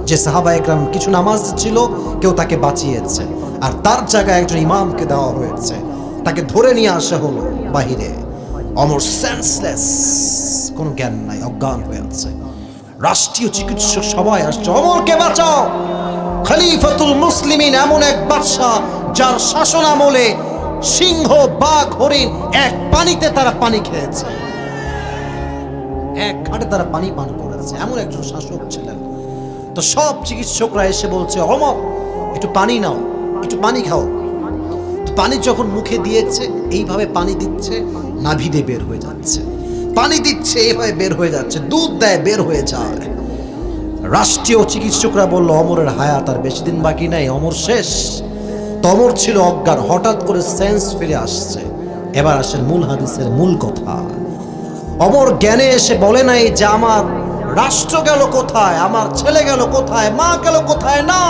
যে সাহাবা একরাম কিছু নামাজ ছিল কেউ তাকে বাঁচিয়েছে, আর তার জায়গায় একজন ইমামকে দেওয়া হয়েছে, তাকে ধরে নিয়ে আসা হলো বাহিরে। অমর সেন্সলেস, কোনো জ্ঞান নাই, অজ্ঞান হয়ে আছে। রাষ্ট্রীয় চিকিৎসক সবাই আসছে, অমরকে বাঁচাও। খলিফাতুল মুসলিমিন এমন এক বাদশাহ যার শাসন আমলে সিংহ, বাঘ, হরিণ এক পানিতে তারা পানি খেয়েছে, এক ঘাটে তারা পানি পান করেছে, এমন একজন শাসক ছিলেন। তো সব চিকিৎসকরা এসে বলছে অমর একটু পানি নাও, একটু পানি খাও। পানি যখন মুখে দিয়েছে এইভাবে পানি দিচ্ছে, নাভি দিয়ে বের হয়ে যাচ্ছে, পানি দিচ্ছে এইভাবে বের হয়ে যাচ্ছে, দুধ দেয় বের হয়ে যায়। রাষ্ট্রীয় চিকিৎসকরা বলল অমরের হায়াত আর বেশি দিন বাকি নাই, অমর শেষ। তো অমর ছিল অজ্ঞান, হঠাৎ করে সেন্স ফিরে আসছে। এবার আসেন মূল হাদিসের মূল কথা। অমর জ্ঞানে এসে বলে নাই যে আমার রাষ্ট্র গেল কোথায়, আমার ছেলে গেল কোথায়, মা গেল কোথায়, না।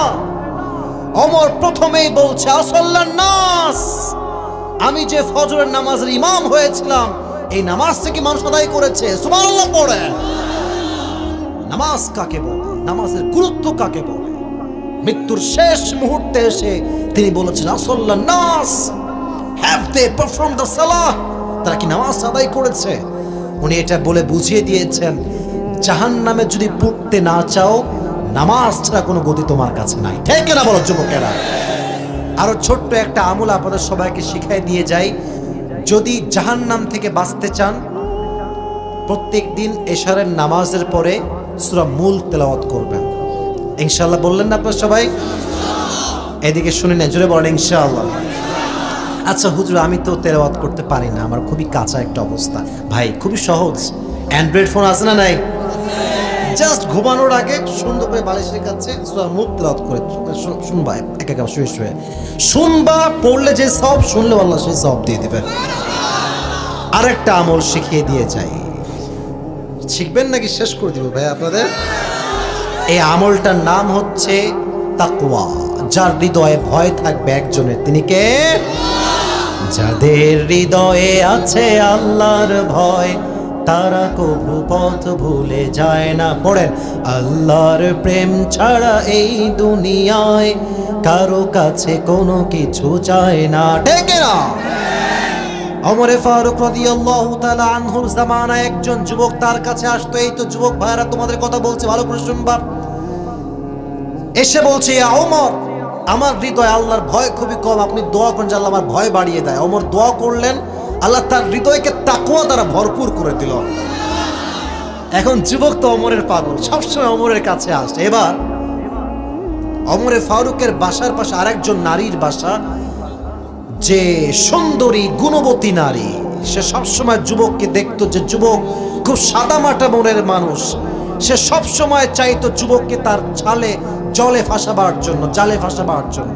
অমর প্রথমেই বলছে আসল্লান নাস, আমি যে ফজরের নামাজের ইমাম হয়েছিলাম এই নামাজ থেকে মানুষ আদায় করেছে। সুবহানাল্লাহ পড়ে। নামাজ কাকে বলে, নামাজের গুরুত্ব কাকে বলে, মৃত্যুর শেষ মুহূর্তে এসে তিনি বলেছেন আসল্লান নাস, হ্যাভ দে পারফর্ম দ্য সালাহ, তারা কি নামাজ আদায় করেছে। উনি এটা বলে বুঝিয়ে দিয়েছেন জাহান্নামে যদি পড়তে না চাও নামাজ ছাড়া কোনো গতি তোমার কাছে নাই। ঠিক না বলো যুবকেরা? আরো ছোট্ট একটা আমল আপনাদের সবাইকে শিখাই দিয়ে যাই। যদি জাহান্নাম থেকে বাঁচতে চান প্রত্যেক দিন এশারের নামাজের পরে সূরা মুলক তেলাওয়াত করবেন ইনশাআল্লাহ। বললেন না আপনারা সবাই? এদিকে শুনে নেন, জোরে বলেন ইনশাআল্লাহ। আচ্ছা হুজুর আমি তো তেলাওয়াত করতে পারি না, আমার খুবই কাঁচা একটা অবস্থা। ভাই খুবই সহজ, অ্যান্ড্রয়েড ফোন আছে না নাই? জাস্ট ঘুমানোর আগে সুন্দর করে বালিশের কাছে সূরা মুলক তেলাওয়াত করে শুনবা, একা শুয়ে শুয়ে শুনবা, পড়লে যে সব, শুনলে আল্লাহ সেই সব দিয়ে দিবেন। আরেকটা আমল শিখিয়ে দিয়ে যাই, শিখবেন নাকি শেষ করে দিব ভাই আপনাদের? এই আমলটার নাম হচ্ছে তাকওয়া। যার হৃদয়ে ভয় থাকবে একজনের, তিনি কে? যাদের হৃদয়ে আছে আল্লাহর ভয় তারা কবু পথ ভুলে যায় না। পড়েন, আল্লাহর প্রেম ছাড়া এই দুনিয়ায় কারো কাছে কোনো কিছু চায় না। ঠিক না? ওমরে ফারুক রাদিয়াল্লাহু তাআলা আনহুর জামানায় একজন যুবক তার কাছে আসতো। এই তো যুবক ভাইরা তোমাদের কথা বলছে, ভালো করে শুনবা। এসে বলছে, ইয়া ওমর, আমার হৃদয়ে আল্লাহর ভয় খুবই কম, আপনি দোয়া করেন যে আল্লাহ আমার ভয় বাড়িয়ে দেয়। ওমর দোয়া করলেন, আল্লাহ তার হৃদয়কে তাকওয়া দ্বারা ভরপুর করে দিল। এখন যুবক তো ওমরের পাগল, সবসময় ওমরের কাছে আসে। এবার ওমরে ফারুকের বাসার পাশে আরেকজন নারীর বাসা, যে সুন্দরী গুণবতী নারী। সে সবসময় যুবককে দেখতো, যে যুবক খুব সাদামাটা মনের মানুষ। সে সবসময় চাইতো যুবককে তার জালে ফাঁসাবার জন্য।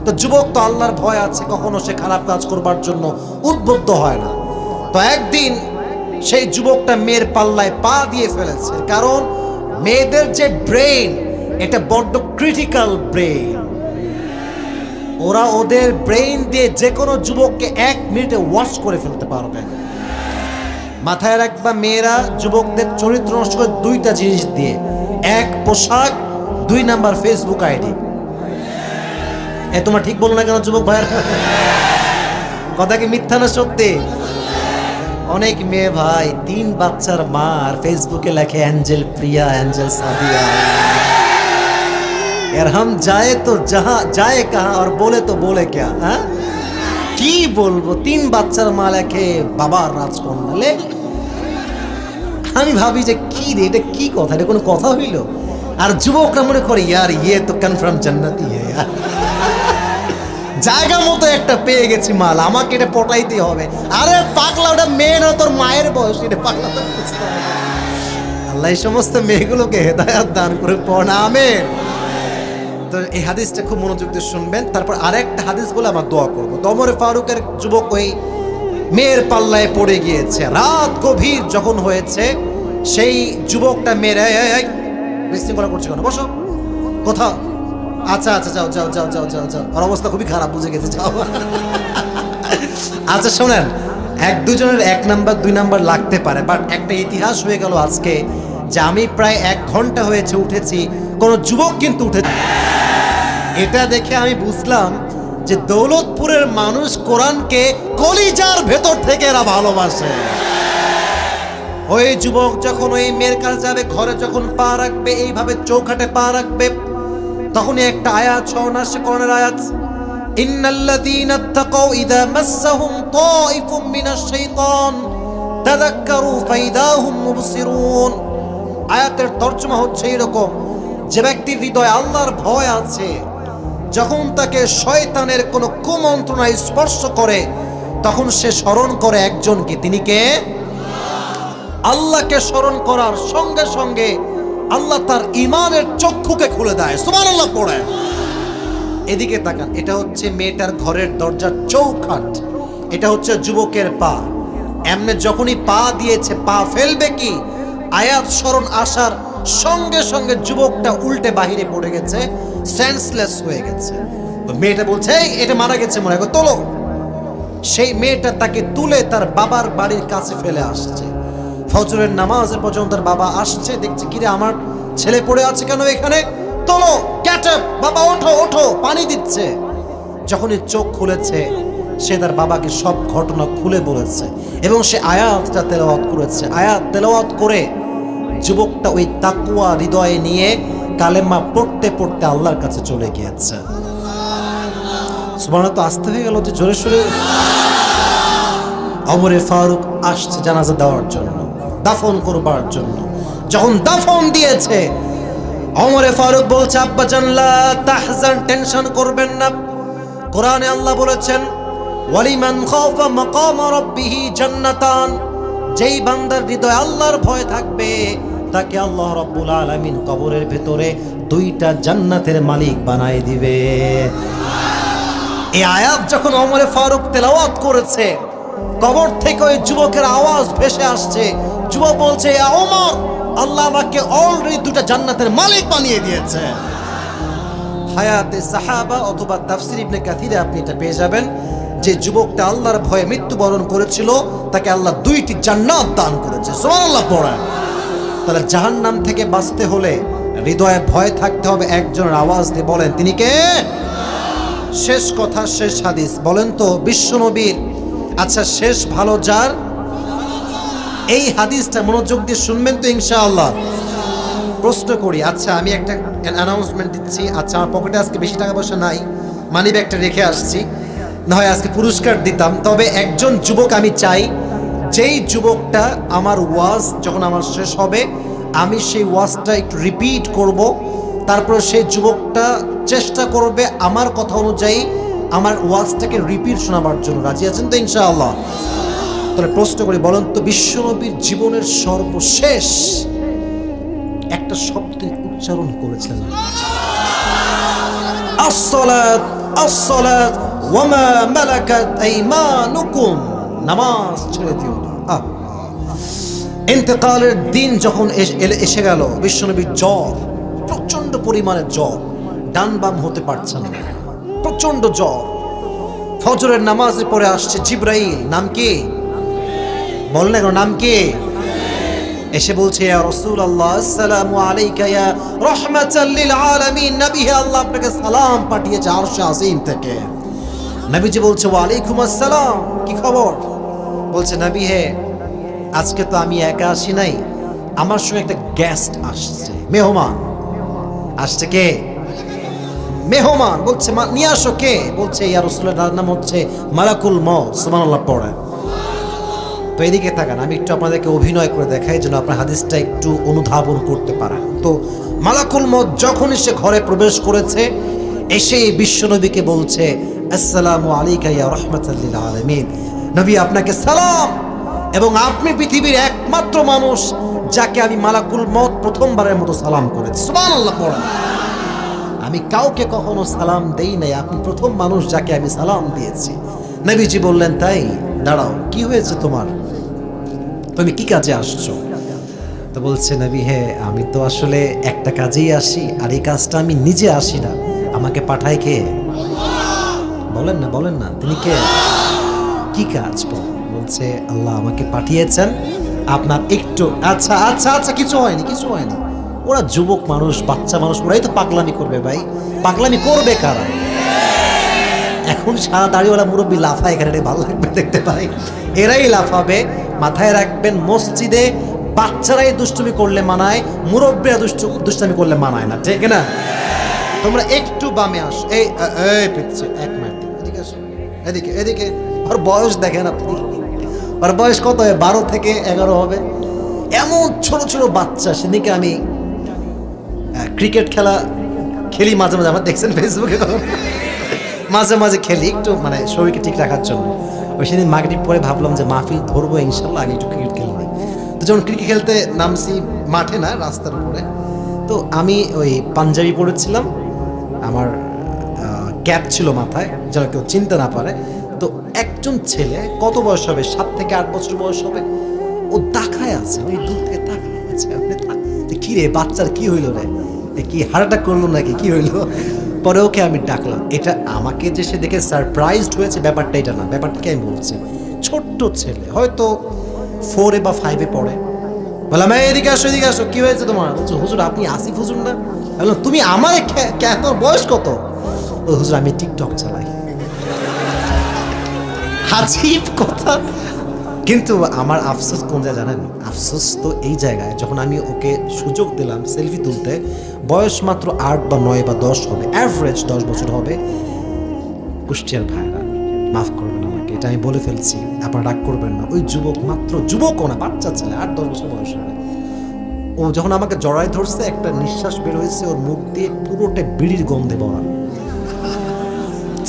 তো যুবক তো আল্লাহর ভয় আছে, কখনো সে খারাপ কাজ করবার জন্য উদ্বুদ্ধ হয় না। তো একদিন সেই যুবকটা মেয়ের পাল্লায় পা দিয়ে ফেলেছে, কারণ মেয়েদের যে ব্রেন, এটা বড্ড ক্রিটিক্যাল ব্রেন। ওরা ওদের ব্রেইন দিয়ে যে কোনো যুবককে 1 মিনিটে ওয়াশ করে ফেলতে পারবে। মাথায় রাখবা, মেয়েরা যুবকদের চরিত্র নষ্ট করে 2টা জিনিস দিয়ে: 1 পোশাক, 2 নাম্বার ফেসবুক আইডি। তোমরা ঠিক বলো না কেন যুবক ভাইয়ের? কথা কি মিথ্যা না সত্যি? অনেক মেয়ে ভাই 3 বাচ্চার মা, আর ফেসবুকে লেখে অ্যাঞ্জেল প্রিয়া, অ্যাঞ্জেল সাদিয়া। यार हम जाए तो जहां जाए कहां और बोले तो बोले क्या? হ্যাঁ, কি বলবো? 3 বাচ্চার মা লেখে বাবার রাজকন্যা। লে আমি ভাবি যে কি রে, এটা কি কথা? এটা কোনো কথা হইল? আর যুবকরা মনে করে ইয়ার ইয়ে তো কনফার্ম জান্নাতি হ্যাঁ, জায়গা মতো একটা পেয়ে গেছি মাল, আমাকে এটা পটাইতে হবে। আরে পাগলা, ওটা মেয়ে না, তোর মায়ের বয়স। এটা পাগলা তো বুঝতে হবে। আল্লাহ এই সমস্ত মেয়েগুলোকে হেদায়াত দান করে পড়, আমিন। তো এই হাদিসটা খুব মনোযোগ দিয়ে শুনবেন। তারপর আরেকটা হাদিস বলে আমার দোয়া করবো। তো ওমর ফারুকের যুবক ওই মেয়ের পাল্লায় পড়ে গিয়েছে। রাত গভীর যখন হয়েছে, সেই যুবকটা মেয়ের বিশৃঙ্খলা করছে কেন? বসো, কোথাও? আচ্ছা যাও। ওর অবস্থা খুবই খারাপ, বুঝে গেছে, যাও। আচ্ছা শোনেন, 1-2 জনের 1 নাম্বার 2 নাম্বার লাগতে পারে, বাট একটা ইতিহাস হয়ে গেল আজকে যে আমি প্রায় 1 ঘন্টা হয়েছে উঠেছি, কোন যুবক কিন্তু উঠেছে। এটা দেখে আমি বুঝলাম যে দৌলতপুরের মানুষ কোরআনকে কলিজার ভেতর থেকে এরা ভালোবাসে। ওই যুবক যখন ওই মেয়ের কাছে যাবে, ঘরে যখন পা রাখবে, এইভাবে চৌখাটে পা রাখবে, তখনই একটা আয়াত শোনা, সে কোরআনের আয়াত, ইন্নাল্লাযীনা তাকাউ ইযা মাসসাহুম তাইফুম মিনাশ শাইতান তাযাক্কারু ফাইদাহুম মুবসিরুন। আয়াতের তর্জমা হচ্ছে এরকম, যে ব্যক্তির হৃদয়ে আল্লাহর ভয় আছে, যখন তাকে শয়তানের কোনো কুমন্ত্রণা স্পর্শ করে, তখন সে স্মরণ করে একজনকে। তিনি কে? আল্লাহকে স্মরণ করার সঙ্গে সঙ্গে আল্লাহ তার ঈমানের চক্ষুকে খুলে দেয়। সুবহানাল্লাহ পড়ে। এদিকে তাকান, এটা হচ্ছে মেয়েটার ঘরের দরজার চৌখাট, এটা হচ্ছে যুবকের পা। এমনি যখনই পা দিয়েছে, পা ফেলবে কি, আয়াত স্মরণ আসার সঙ্গে সঙ্গে যুবকটা উল্টে বাহিরে পড়ে গেছে, সেন্সলেস হয়ে গেছে। তো মেয়েটা বলছে, এই এটা মারা গেছে মনে হয়, তোলো। সেই মেয়েটা তাকে তুলে তার বাবার বাড়ির কাছে ফেলে আসছে। ফজরের নামাজের পর্যন্ত তার বাবা আসছে, দেখছে কিরে আমার ছেলে পড়ে আছে কেন এখানে, তোলো, ক্যাট আপ, বাবা ওঠো ওঠো, পানি দিচ্ছে। যখনই চোখ খুলেছে, সে তার বাবাকে সব ঘটনা খুলে বলেছে এবং সে আয়াতটা তেলাওয়াত করেছে। আয়াত তেলাওয়াত করে যুবকটা ওই তাকওয়া হৃদয়ে নিয়ে কালেমা পড়তে পড়তে আল্লাহর কাছে চলে গিয়েছে। সুবহানাল্লাহ, তো আসতে হয়ে গেল যে জোরে সোরে। ওমরে ফারুক আসছে জানাজা দেওয়ার জন্য, দাফন করবার জন্য। যখন দাফন দিয়েছে, ওমরে ফারুক বলছে, আব্বা জান লা তাহজান, টেনশন করবেন না। কোরআনে আল্লাহ বলেছেন, ওয়ালিমান খাফা মাকাম রাব্বিহি জান্নাতান, যেই বান্দার হৃদয়ে আল্লাহর ভয় থাকবে, তাকে আল্লাহ রাব্বুল আলামিন কবরের ভেতরে 2টা জান্নাতের মালিক বানায় দিবে। এই আয়াত যখন ওমরে ফারুক তেলাওয়াত করেছে, কবর থেকে ওই যুবকের আওয়াজ ভেসে আসছে। যুবক বলছে, ইয়া ওমর, আল্লাহ আমাকে অলরেডি 2টা জান্নাতের মালিক বানিয়ে দিয়েছে। হায়াতে সাহাবা অথবা তাফসীর ইবনে কাসিরে আপনি এটা পেয়ে যাবেন যে যুবকটা আল্লাহর ভয়ে মৃত্যুবরণ করেছিল তাকে আল্লাহ 2টি জান্নাত দান করেছে। সুবহানাল্লাহ পড়েন। তাহলে জাহান্নাম থেকে বাঁচতে হলে হৃদয়ে ভয় থাকতে হবে। একজনের আওয়াজ দিয়ে বলেন তিনি কে? শেষ কথা, শেষ হাদিস বলেন তো বিশ্বনবীর। আচ্ছা, শেষ ভালো যার। এই হাদিসটা মনোযোগ দিয়ে শুনবেন তো ইনশাআল্লাহ। প্রশ্ন করি, আচ্ছা আমি একটা অ্যানাউন্সমেন্ট দিচ্ছি। আচ্ছা, আমার পকেটে আজকে বেশি টাকা পয়সা নাই, মানি ব্যাগটা রেখে আসছি, না হয় আজকে পুরস্কার দিতাম। তবে একজন যুবক আমি চাই, যেই যুবকটা আমার ওয়াজ যখন আমার শেষ হবে আমি সেই ওয়াজটা একটু রিপিট করব, তারপর সেই যুবকটা চেষ্টা করবে আমার কথা অনুযায়ী আমার ওয়াজটাকে রিপিট শোনাবার জন্য। রাজি আছেন তো ইনশাআল্লাহ? তাহলে প্রশ্ন করি, বলেন তো বিশ্বনবীর জীবনের সর্বশেষ একটা শব্দ উচ্চারণ করেছেন, আসসালাত আসসালাত ওয়া মা মালাকাত আইমানুকুম, নামাজ ছেড়ে দিও না। ইন্তেকালের দিন যখন এসে গেল, বিশ্বনবীর জ্বর, প্রচন্ড পরিমাণে জ্বর, ডান বাম হতে পারছেন না, প্রচন্ড জ্বর। ফজরের নামাজে পড়ে আসছে জিবরাইল, নাম কি বলেন না, নাম কি? এসে বলছে ইয়া রাসূলুল্লাহ আসসালামু আলাইকা ইয়া রাহমাতাল লিল আলামিন, নবী হে আল্লাহ আপনাকে সালাম পাঠিয়েছে আরশে আজিম থেকে। নবীজি বলছে ওয়া আলাইকুম আসসালাম, কি খবর? বলছে নবী হে আজকে তো আমি একা আসি নাই, আমার সঙ্গে একটা গেস্ট আসছে, মেহমান আসছে। কে মেহমান? বলছে নিয়ে আসো। কে? বলছে ইয়া রাসূলুল্লাহ নাম হচ্ছে মালাকুল মউত। সুবহানাল্লাহ পড়ে। তো এদিকে তাকান, আমি একটু আপনাদেরকে অভিনয় করে দেখাই যেন আপনার হাদিসটা একটু অনুধাবন করতে পারেন। তো মালাকুল মউত যখনই সে ঘরে প্রবেশ করেছে, এসে বিশ্বনবীকে বলছে আসসালামু আলাইকা ইয়া রাহমাতাল লিল আলামিন, নবী আপনাকে সালাম, এবং আপনি পৃথিবীর একমাত্র মানুষ যাকে আমি মালাকুল মউত প্রথমবারের মতো সালাম করেছি। সুবহানাল্লাহ পড়েন। আমি কাউকে কখনো সালাম দেই নাই, আপনি প্রথম মানুষ যাকে আমি সালাম দিয়েছি। নবীজি বললেন তাই? দাঁড়াও, কি হয়েছে তোমার, তুমি কি কাজে আসছো? তো বলছে নবী হে আমি তো আসলে একটা কাজেই আসি, আর এই কাজটা আমি নিজে আসি না, আমাকে পাঠায় কে? বলেন না, বলেন না, তিনি কে? কি কাজ? বলছে আল্লাহ আমাকে পাঠিয়েছেন আপনার একটু। আচ্ছা আচ্ছা আচ্ছা, কিছু হয়নি, কিছু হয়নি। ওরা যুবক মানুষ, বাচ্চা মানুষ, ওরাই তো পাগলামি করবে ভাই। পাগলামি করবে কারা? এখন সারা দাড়িওয়ালা মুরব্বী লাফায়, এখানে ভালো লাগবে দেখতে পাই, এরাই লাফাবে। মাথায় রাখবেন, মসজিদে বাচ্চারাই দুষ্টুমি করলে মানায়, মুরব্বীরা দুষ্টামি করলে মানায় না, ঠিক না? তোমরা একটু বামে আসো। এই পিচ্ছে, এক মিনিট এদিকে আসো, এদিকে এদিকে। ওর বয়স দেখেন আপনি, ওর বয়স কত? 12 থেকে 11 হবে। এমন ছোট ছোট বাচ্চা। সেদিকে আমি ক্রিকেট খেলা খেলি মাঝে মাঝে, আমার দেখছেন ফেসবুকে, মাঝে মাঝে খেলি একটু, মানে শরীরকে ঠিক রাখার জন্য। ওই সেদিন মাগরিব পরে ভাবলাম যে মাহফিল ধরবো ইনশাল্লাহ, আগে একটু ক্রিকেট খেলবো। তো যখন ক্রিকেট খেলতে নামছি, মাঠে না রাস্তার উপরে, তো আমি ওই পাঞ্জাবি পরেছিলাম, আমার ক্যাপ ছিল মাথায় যেন কেউ চিনতে না পারে। তো একজন ছেলে, কত বয়স হবে, 7 থেকে 8 বছর বয়স হবে, ও তাকায় আছে, ওই দূর থেকে তাকায় আছে। কি রে বাচ্চার কি হইলো রে, কি হার্ট অ্যাটাক করলো নাকি, কি হইলো? পরে ওকে আমি ডাকলাম। এটা আমাকে যে সে দেখে সারপ্রাইজড হয়েছে ব্যাপারটা এটা না, ব্যাপারটাকে আমি বলছি। ছোট্ট ছেলে, হয়তো 4 বা 5 পড়ে। বললাম এদিকে আসো, এদিকে আসো, কি হয়েছে তোমার? বলছো হুজুর আপনি আসিফ হুজুর না? বললাম তুমি আমার তোমার বয়স কত? ও হুজুর আমি টিকটক চালাই। আজীব কথা। কিন্তু আমার আফসোস কোন জায়গায় জানেন? আফসোস তো এই জায়গায়, যখন আমি ওকে সুযোগ দিলাম সেলফি তুলতে, বয়স মাত্র 8 বা 9 বা 10 হবে, অ্যাভারেজ 10 বছর হবে। কুষ্টিয়ার ভাইরা মাফ করবেন আমাকে, এটা আমি বলে ফেলছি, আপনারা রাগ করবেন না। ওই যুবক, মাত্র যুবকও না, বাচ্চা ছেলে, 8-10 বছর বয়স হবে। ও যখন আমাকে জড়ায় ধরছে, একটা নিঃশ্বাস বের হয়েছে ওর মুখ দিয়ে, পুরোটা বিড়ির গন্ধে ভরা।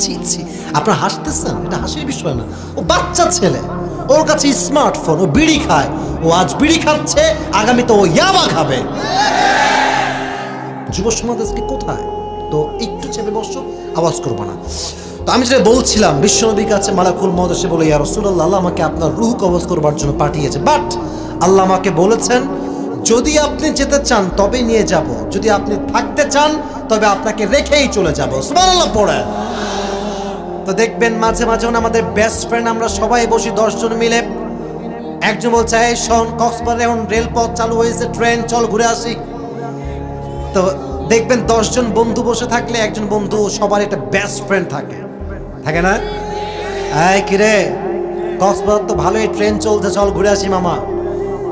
ছি ছি, আপনারা হাসতেছেন, এটা হাসির বিষয় না। ও বাচ্চা ছেলে, ওর কাছে স্মার্টফোন, ও বিড়ি খায়। ও আজ বিড়ি খাচ্ছে, আগামীতে ও ইয়াবা খাবে। যুব সমাজ আজকে কোথায়? তো একটু চেপে বসো, আওয়াজ করবো না। তো আমি যেটা বলছিলাম, বিশ্বনবীর কাছে মালাকুল মউত এসে বলে ইয়া রাসূলুল্লাহ, আল্লাহ আমাকে আপনার রূহ কবজ করবার জন্য পাঠিয়েছে, বাট আল্লাহ আমাকে বলেছেন যদি আপনি যেতে চান তবে নিয়ে যাব, যদি আপনি থাকতে চান তবে আপনাকে রেখেই চলে যাব। সুবহানাল্লাহ পড়ে। তো দেখবেন মাঝে মাঝে আমাদের বেস্ট ফ্রেন্ড আমরা সবাই বসি 10 জন মিলে, একজন বলছে এই শোন কক্সবাজারে এখন রেলপথ চালু হয়েছে, ট্রেন চল ঘুরে আসি। তো দেখবেন 10 জন বন্ধু বসে থাকলে একজন বন্ধু সবার একটা বেস্ট ফ্রেন্ড থাকে, থাকে না? এই কিরে কক্সবাজার তো ভালোই ট্রেন চলছে, চল ঘুরে আসি মামা।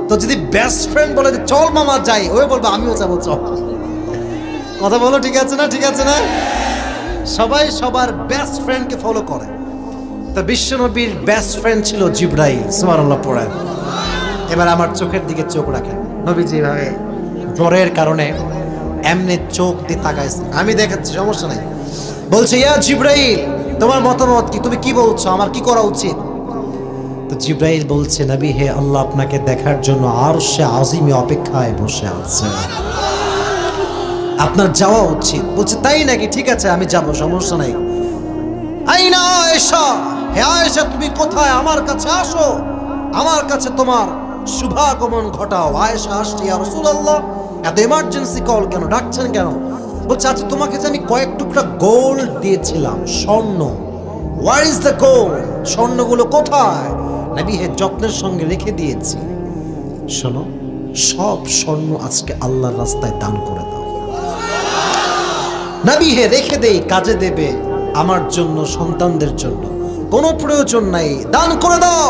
তো যদি বেস্ট ফ্রেন্ড বলে যে চল মামা যাই, ওই বলবো আমিও যাবো চল। কথা বলো ঠিক আছে না? ঠিক আছে না? সবাই সবার বেস্ট ফ্রেন্ডকে ফলো করে। তো বিশ্বনবীর বেস্ট ফ্রেন্ড ছিল জিবরাইল, সুবহানাল্লাহ পড়েন। এবার আমার চোখের দিকে চোখ রাখেন। নবীজি ভাবে জ্বরের কারণে এমনি চোখ দিয়ে তাকাইছে, আমি দেখাচ্ছি সমস্যা নাই। বলছে ইয়া জিবরাইল তোমার মতামত কি, তুমি কি বলছো, আমার কি করা উচিত? তো জিবরাইল বলছে নবী হে, আল্লাহ আপনাকে দেখার জন্য আরশে আজিমে অপেক্ষায় বসে আছে, আপনার যাওয়া উচিত। বলছে তাই নাকি? ঠিক আছে আমি যাব, সমস্যা নাই। আইনা আয়েশা, হে আয়েশা তুমি কোথায়, আমার কাছে আসো, আমার কাছে তোমার শুভাগমন ঘটাও। আয়েশা আসছে, ইয়া রাসূলুল্লাহ এত ইমার্জেন্সি কল কেন, ডাকছেন কেন? বলছে আচ্ছা তোমাকে যে আমি কয়েক টুকরা গোল্ড দিয়েছিলাম, স্বর্ণ, হোয়ার ইজ দ্য গোল্ড, স্বর্ণগুলো কোথায়? নবী হে যত্নের সঙ্গে রেখে দিয়েছি। শোনো, সব স্বর্ণ আজকে আল্লাহর রাস্তায় দান করে দাও। নবী হে রেখে দেই, কাজে দেবে, আমার জন্য সন্তানদের জন্য, কোনো প্রয়োজন নাই, দান করে দাও।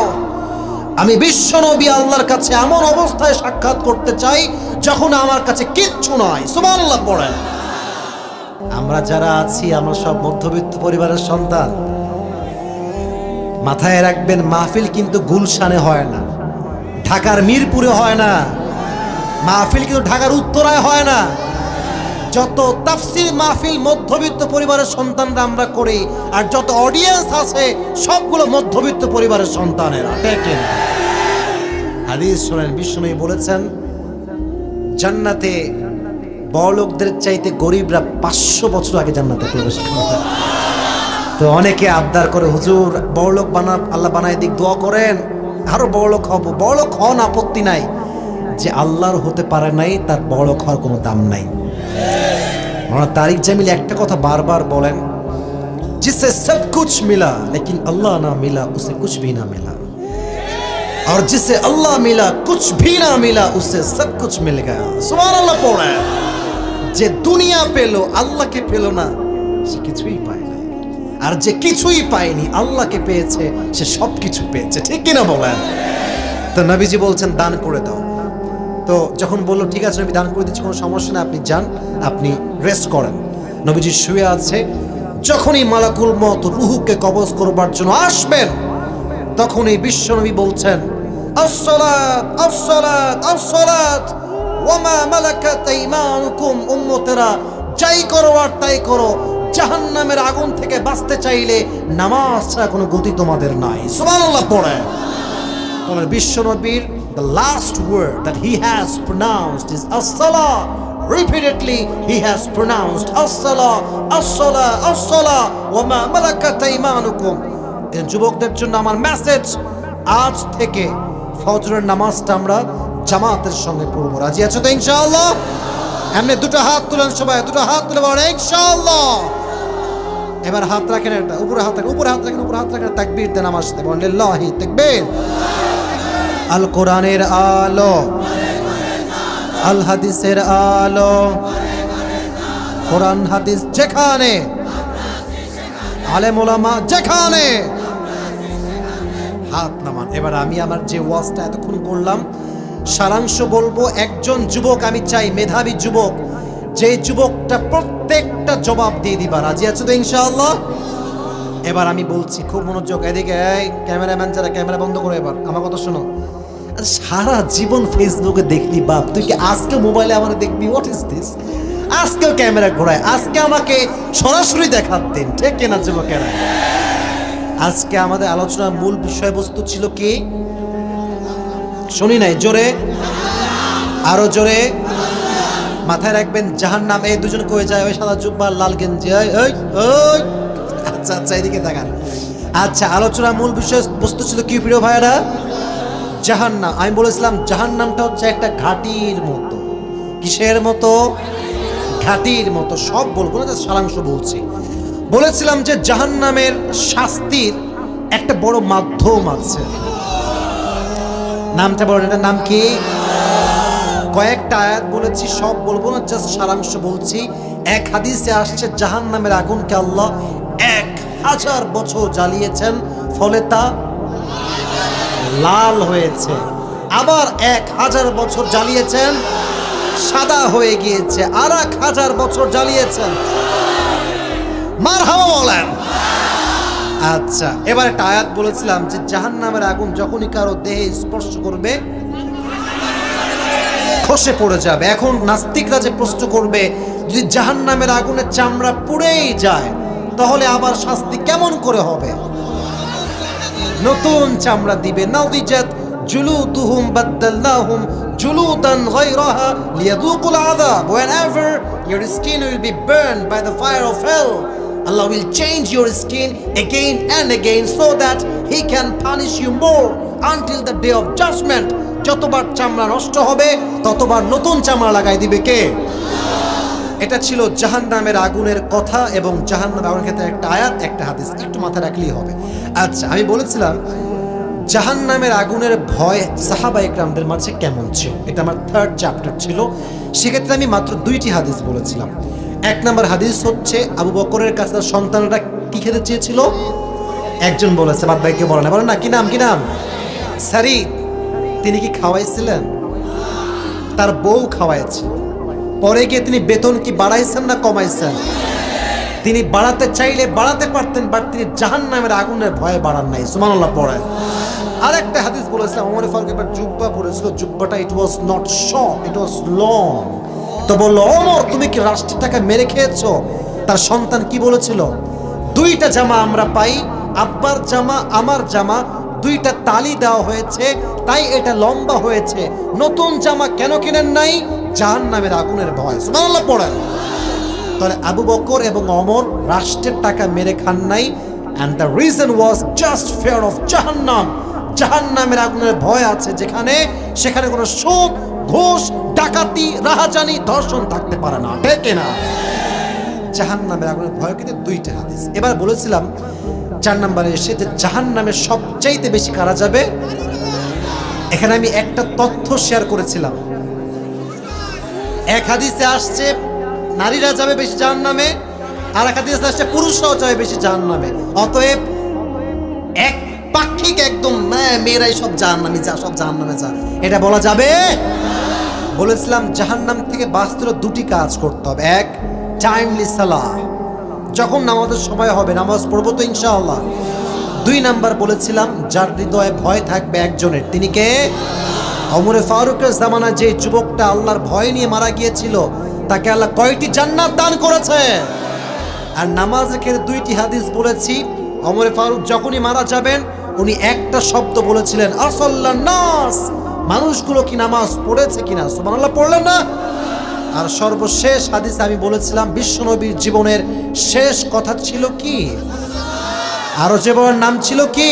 আমি বিশ্ব নবী আল্লাহর কাছে এমন অবস্থায় সাক্ষাৎ করতে চাই যখন আমার কাছে কিচ্ছু নয়। সুবহানাল্লাহ পড়েন। আমরা যারা আছি আমরা সব মধ্যবিত্ত পরিবারের সন্তান। মাথায় রাখবেন মাহফিল কিন্তু গুলশানে হয় না, ঢাকার মিরপুরে হয় না, মাহফিল কিন্তু ঢাকার উত্তরায় হয় না। যত তাফসীর মাহফিল মধ্যবিত্ত পরিবারের সন্তানরা আমরা করি, আর যত অডিয়েন্স আছে সবগুলো মধ্যবিত্ত পরিবারের সন্তানেরা। দেখেন হাদিস শুনেন, বিশ্বনবী বলেছেন জান্নাতে বড়লোকদের চাইতে গরিবরা 500 বছর আগে জান্নাতে প্রবেশ করে। তো অনেকে আবদার করে হুজুর বড়লোক আল্লাহ বানায় দিক, দোয়া করেন আরো বড়লোক হব। বড়লোক হন, আপত্তি নাই, যে আল্লাহর হতে পারে নাই তার বড়লোক হওয়ার কোনো দাম নাই। তারিক জামিল একটা কথা বারবার বলেন, जिससे सब कुछ मिला लेकिन अल्लाह ना मिला उसे कुछ भी ना मिला, और जिससे अल्लाह मिला कुछ भी ना मिला उसे सब कुछ मिल गया। सुबहानाल्लाह पढ़े। যে দুনিয়া পেলো আল্লাহকে পেলো না সে কিছুই পায় না, আর যে কিছুই পায়নি আল্লাহকে পেয়েছে সে সব কিছু পেয়েছে। ঠিক কিনা বলেন? তো নবীজি বলছেন দান করে দাও। তো যখন বললো ঠিক আছে নবী দান করে দিচ্ছি, কোনো সমস্যা না, আপনি যান, আপনি রেস্ট করেন। নবীজি শুয়ে আছে, যখনই মালাকুল মত রুহুকে কবজ করবার জন্য আসবেন তখনই বিশ্বনবী বলছেন আসসালাত আসসালাত আসসালাত ওয়া মা মালাকাত আইমানুকুম, উম্মতেরা যাই করো আর তাই করো, জাহান্নামের আগুন থেকে বাঁচতে চাইলে নামাজ ছাড়া কোনো গতি তোমাদের নাই। সুবহানাল্লাহ পড়ে। তোমার বিশ্বনবীর the last word that he has pronounced is as-salah. Repeatedly he has pronounced as-salah as-salah as-salah wa ma malakat aymanukum. এই যুবকদের জন্য আমার মেসেজ, আজ থেকে ফজরের নামাজটা আমরা জামাতের সঙ্গে পড়ব। রাজি আছো তো ইনশাআল্লাহ? এমনি দুটো হাত তুলেন সবাই, দুটো হাত তুলে বলেন ইনশাআল্লাহ। এবার হাত রাখেন, এটা উপরে হাত রাখেন, উপরে হাত রাখেন, উপরে হাত রাখেন, তাকবীর দেন নামাজ পড়তে বলেন লিল্লাহি তাকবীর। আল কোরআনের আলো, আল হাদিসের আলো, কোরআন হাদিস যেখানে, আলেম ওলামা যেখানে, হাত নামান। এবার আমি আমার যে ওয়াজটা এতক্ষণ করলাম সারাংশ বলবো। একজন যুবক আমি চাই, মেধাবী যুবক, যে যুবকটা প্রত্যেকটা জবাব দিয়ে দিবা। রাজি আছো তো ইনশাআল্লাহ? এবার আমি বলছি খুব মনোযোগ, এদিকে এই ক্যামেরাম্যান যারা, ক্যামেরা বন্ধ করো, এবার আমার কথা শোনো। সারা জীবন ফেসবুকে দেখলি বাপ, তুই কি আজকে মোবাইলে আমার দেখবি? What is this? আজকেও ক্যামেরা ঘোরায়, আজকে আমাকে সরাসরি দেখাতেন। ঠিক কিনা যুবকেরা? আজকে আমাদের আলোচনার মূল বিষয়বস্তু ছিল কি? শুনি নাই, জোরে, আরো জোরে। মাথায় রাখবেন জাহান্নাম। এই দুজন কয়ে যায়, ওই সাদা জুব্বা লাল গেঞ্জি, আচ্ছা আচ্ছা এদিকে দেখান। আচ্ছা, আলোচনার মূল বিষয়বস্তু ছিল কি প্রিয় ভাইয়েরা? জাহান্নাম। আমি বলেছিলাম জাহান্নামটা হচ্ছে একটা ঘাটির মতো। কিসের মতো? ঘাটির মতো। সব বলবো না, সারাংশ বলছি। বলেছিলাম যে জাহান্নামের শাস্তির একটা বড় মাধ্যম আছে, নামটা বলেন, এটার নাম কি? কয়েকটা আয়াত বলেছি, সব বলবো না, জাস্ট সারাংশ বলছি। এক হাদিসে আসছে জাহান্নামের আগুনকে আল্লাহ 1000 বছর জ্বালিয়েছেন, ফলে তা লাল হয়েছে। আবার 1000 বছর জ্বালিয়েছেন, সাদা হয়ে গিয়েছে। আর 1000 বছর জ্বালিয়েছেন, মারহাবা বলেন। আচ্ছা, এবার একটা আয়াত বলেছিলাম যে জাহান্নামের আগুন যখনই কারো দেহে স্পর্শ করবে খসে পড়ে যাবে। এখন নাস্তিকরা যে প্রশ্ন করবে, যদি জাহান্নামের আগুনের চামড়া পুড়েই যায় তাহলে আবার শাস্তি কেমন করে হবে? নতুন চামড়া দিবে। নাউদিজাত জুলুদুহুম বাদদালনাহুম জুলুদান গায়রাহা লিয়াযুকুল আযাব। Whenever your skin will be burned by the fire of hell, Allah will change your skin again and again so that He can punish you more until the day of judgment. যতবার চামড়া নষ্ট হবে ততবার নতুন চামড়া লাগাই দিবে কে? এটা ছিল জাহান্নামের আগুনের কথা এবং জাহান্নামের আগুনের ক্ষেত্রে একটা আয়াত, একটা হাদিস, একটু মাথায় রাখলেই হবে। আচ্ছা, আমি বলেছিলাম জাহান্নামের আগুনের ভয় সাহাবা ইকরামদের মাঝে কেমন ছিল, এটা আমার 3rd চ্যাপ্টার ছিল। সেক্ষেত্রে আমি মাত্র 2টি হাদিস বলেছিলাম। 1 নম্বর হাদিস হচ্ছে আবু বকরের কাছে তার সন্তানরা কি খেতে চেয়েছিল, একজন বলেছে, বাদ বাকি কেউ বলে না। বলেন না, কি নাম? কি নাম? সারিদ। তিনি কি খাওয়াইছিলেন? তার বউ খাওয়াইছে। পরে গিয়ে তিনি বেতন কি বাড়াইছেন না কমাইছেন? তিনি বাড়াতে চাইলে বাড়াতে পারতেন, বাট তিনি জাহান্নামের আগুনের ভয়ে বাড়ান নাই। সুবহানাল্লাহ পড়ে। আরেকটা হাদিস বলেছিলাম, ওমর ফারুক এবার জুব্বা পরেছিল, জুব্বাটা it was not short, it was long. তো বললো, ওমর তুমি কি রাষ্ট্রের টাকা মেরে খেয়েছো? তার সন্তান কি বলেছিল? 2টা জামা আমরা পাই, আব্বার জামা আমার জামা, 2টা তালি দেওয়া হয়েছে, তাই এটা লম্বা হয়েছে। নতুন জামা কেন কিনেন নাই? জাহান্নামের আগুনের ভয়। সুবহানাল্লাহ পড়েন। তাহলে আবু বকর এবং ওমর রাষ্ট্রের টাকা মেরে খান নাই, and the reason was just fear of জাহান্নাম। জাহান্নামের আগুনের ভয় আছে যেখানে, সেখানে কোনো সুদ, ঘুষ, ডাকাতি, রাহাজানি, ধর্ষণ থাকতে পারে না, ঠিক না? জাহান্নামের আগুনের ভয় কিন্তু 2টা হাদিস। এবার বলেছিলাম 4 নম্বরে এসে যে জাহান্নামের সবচাইতে বেশি কারা যাবে। এখানে আমি একটা তথ্য শেয়ার করেছিলাম। এক হাদিসে আসছে নারীরা যাবে বেশি জাহান্নামে, আর এক হাদিসে আসছে পুরুষরাও যাবে বেশি জাহান্নামে। অতএব এক পাক্ষিক একদম মেয়েরাই সব জাহান্নামে যা, সব জাহান্নামে যা, এটা বলা যাবে? বলেছিলাম জাহান্নাম থেকে বাঁচতে হলে 2টি কাজ করতে হবে। 1, টাইমলি সালাহ, যখন নামাজের সময় হবে নামাজ পড়বো তো ইনশাআল্লাহ। 2 নাম্বার বলেছিলাম যার হৃদয়ে ভয় থাকবে একজনের, তিনি কে? ওমর ফারুকের জামানায় যে যুবকটা আল্লাহর ভয় নিয়ে মারা গিয়েছিল, তাকে আল্লাহ কয়টি জান্নাত দান করেছে। আর নামাজের ক্ষেত্রে 2টি হাদিস বলেছি। ওমর ফারুক যখনই মারা যাবেন উনি একটা শব্দ বলেছিলেন, আসল্লান নাস, মানুষগুলো কি নামাজ পড়েছে কিনা? সুবহানাল্লাহ পড়লেন না? আর সর্বশেষ হাদিস আমি বলেছিলাম বিশ্বনবীর জীবনের শেষ কথা ছিল কি? আরো যে বড় নাম ছিল কি?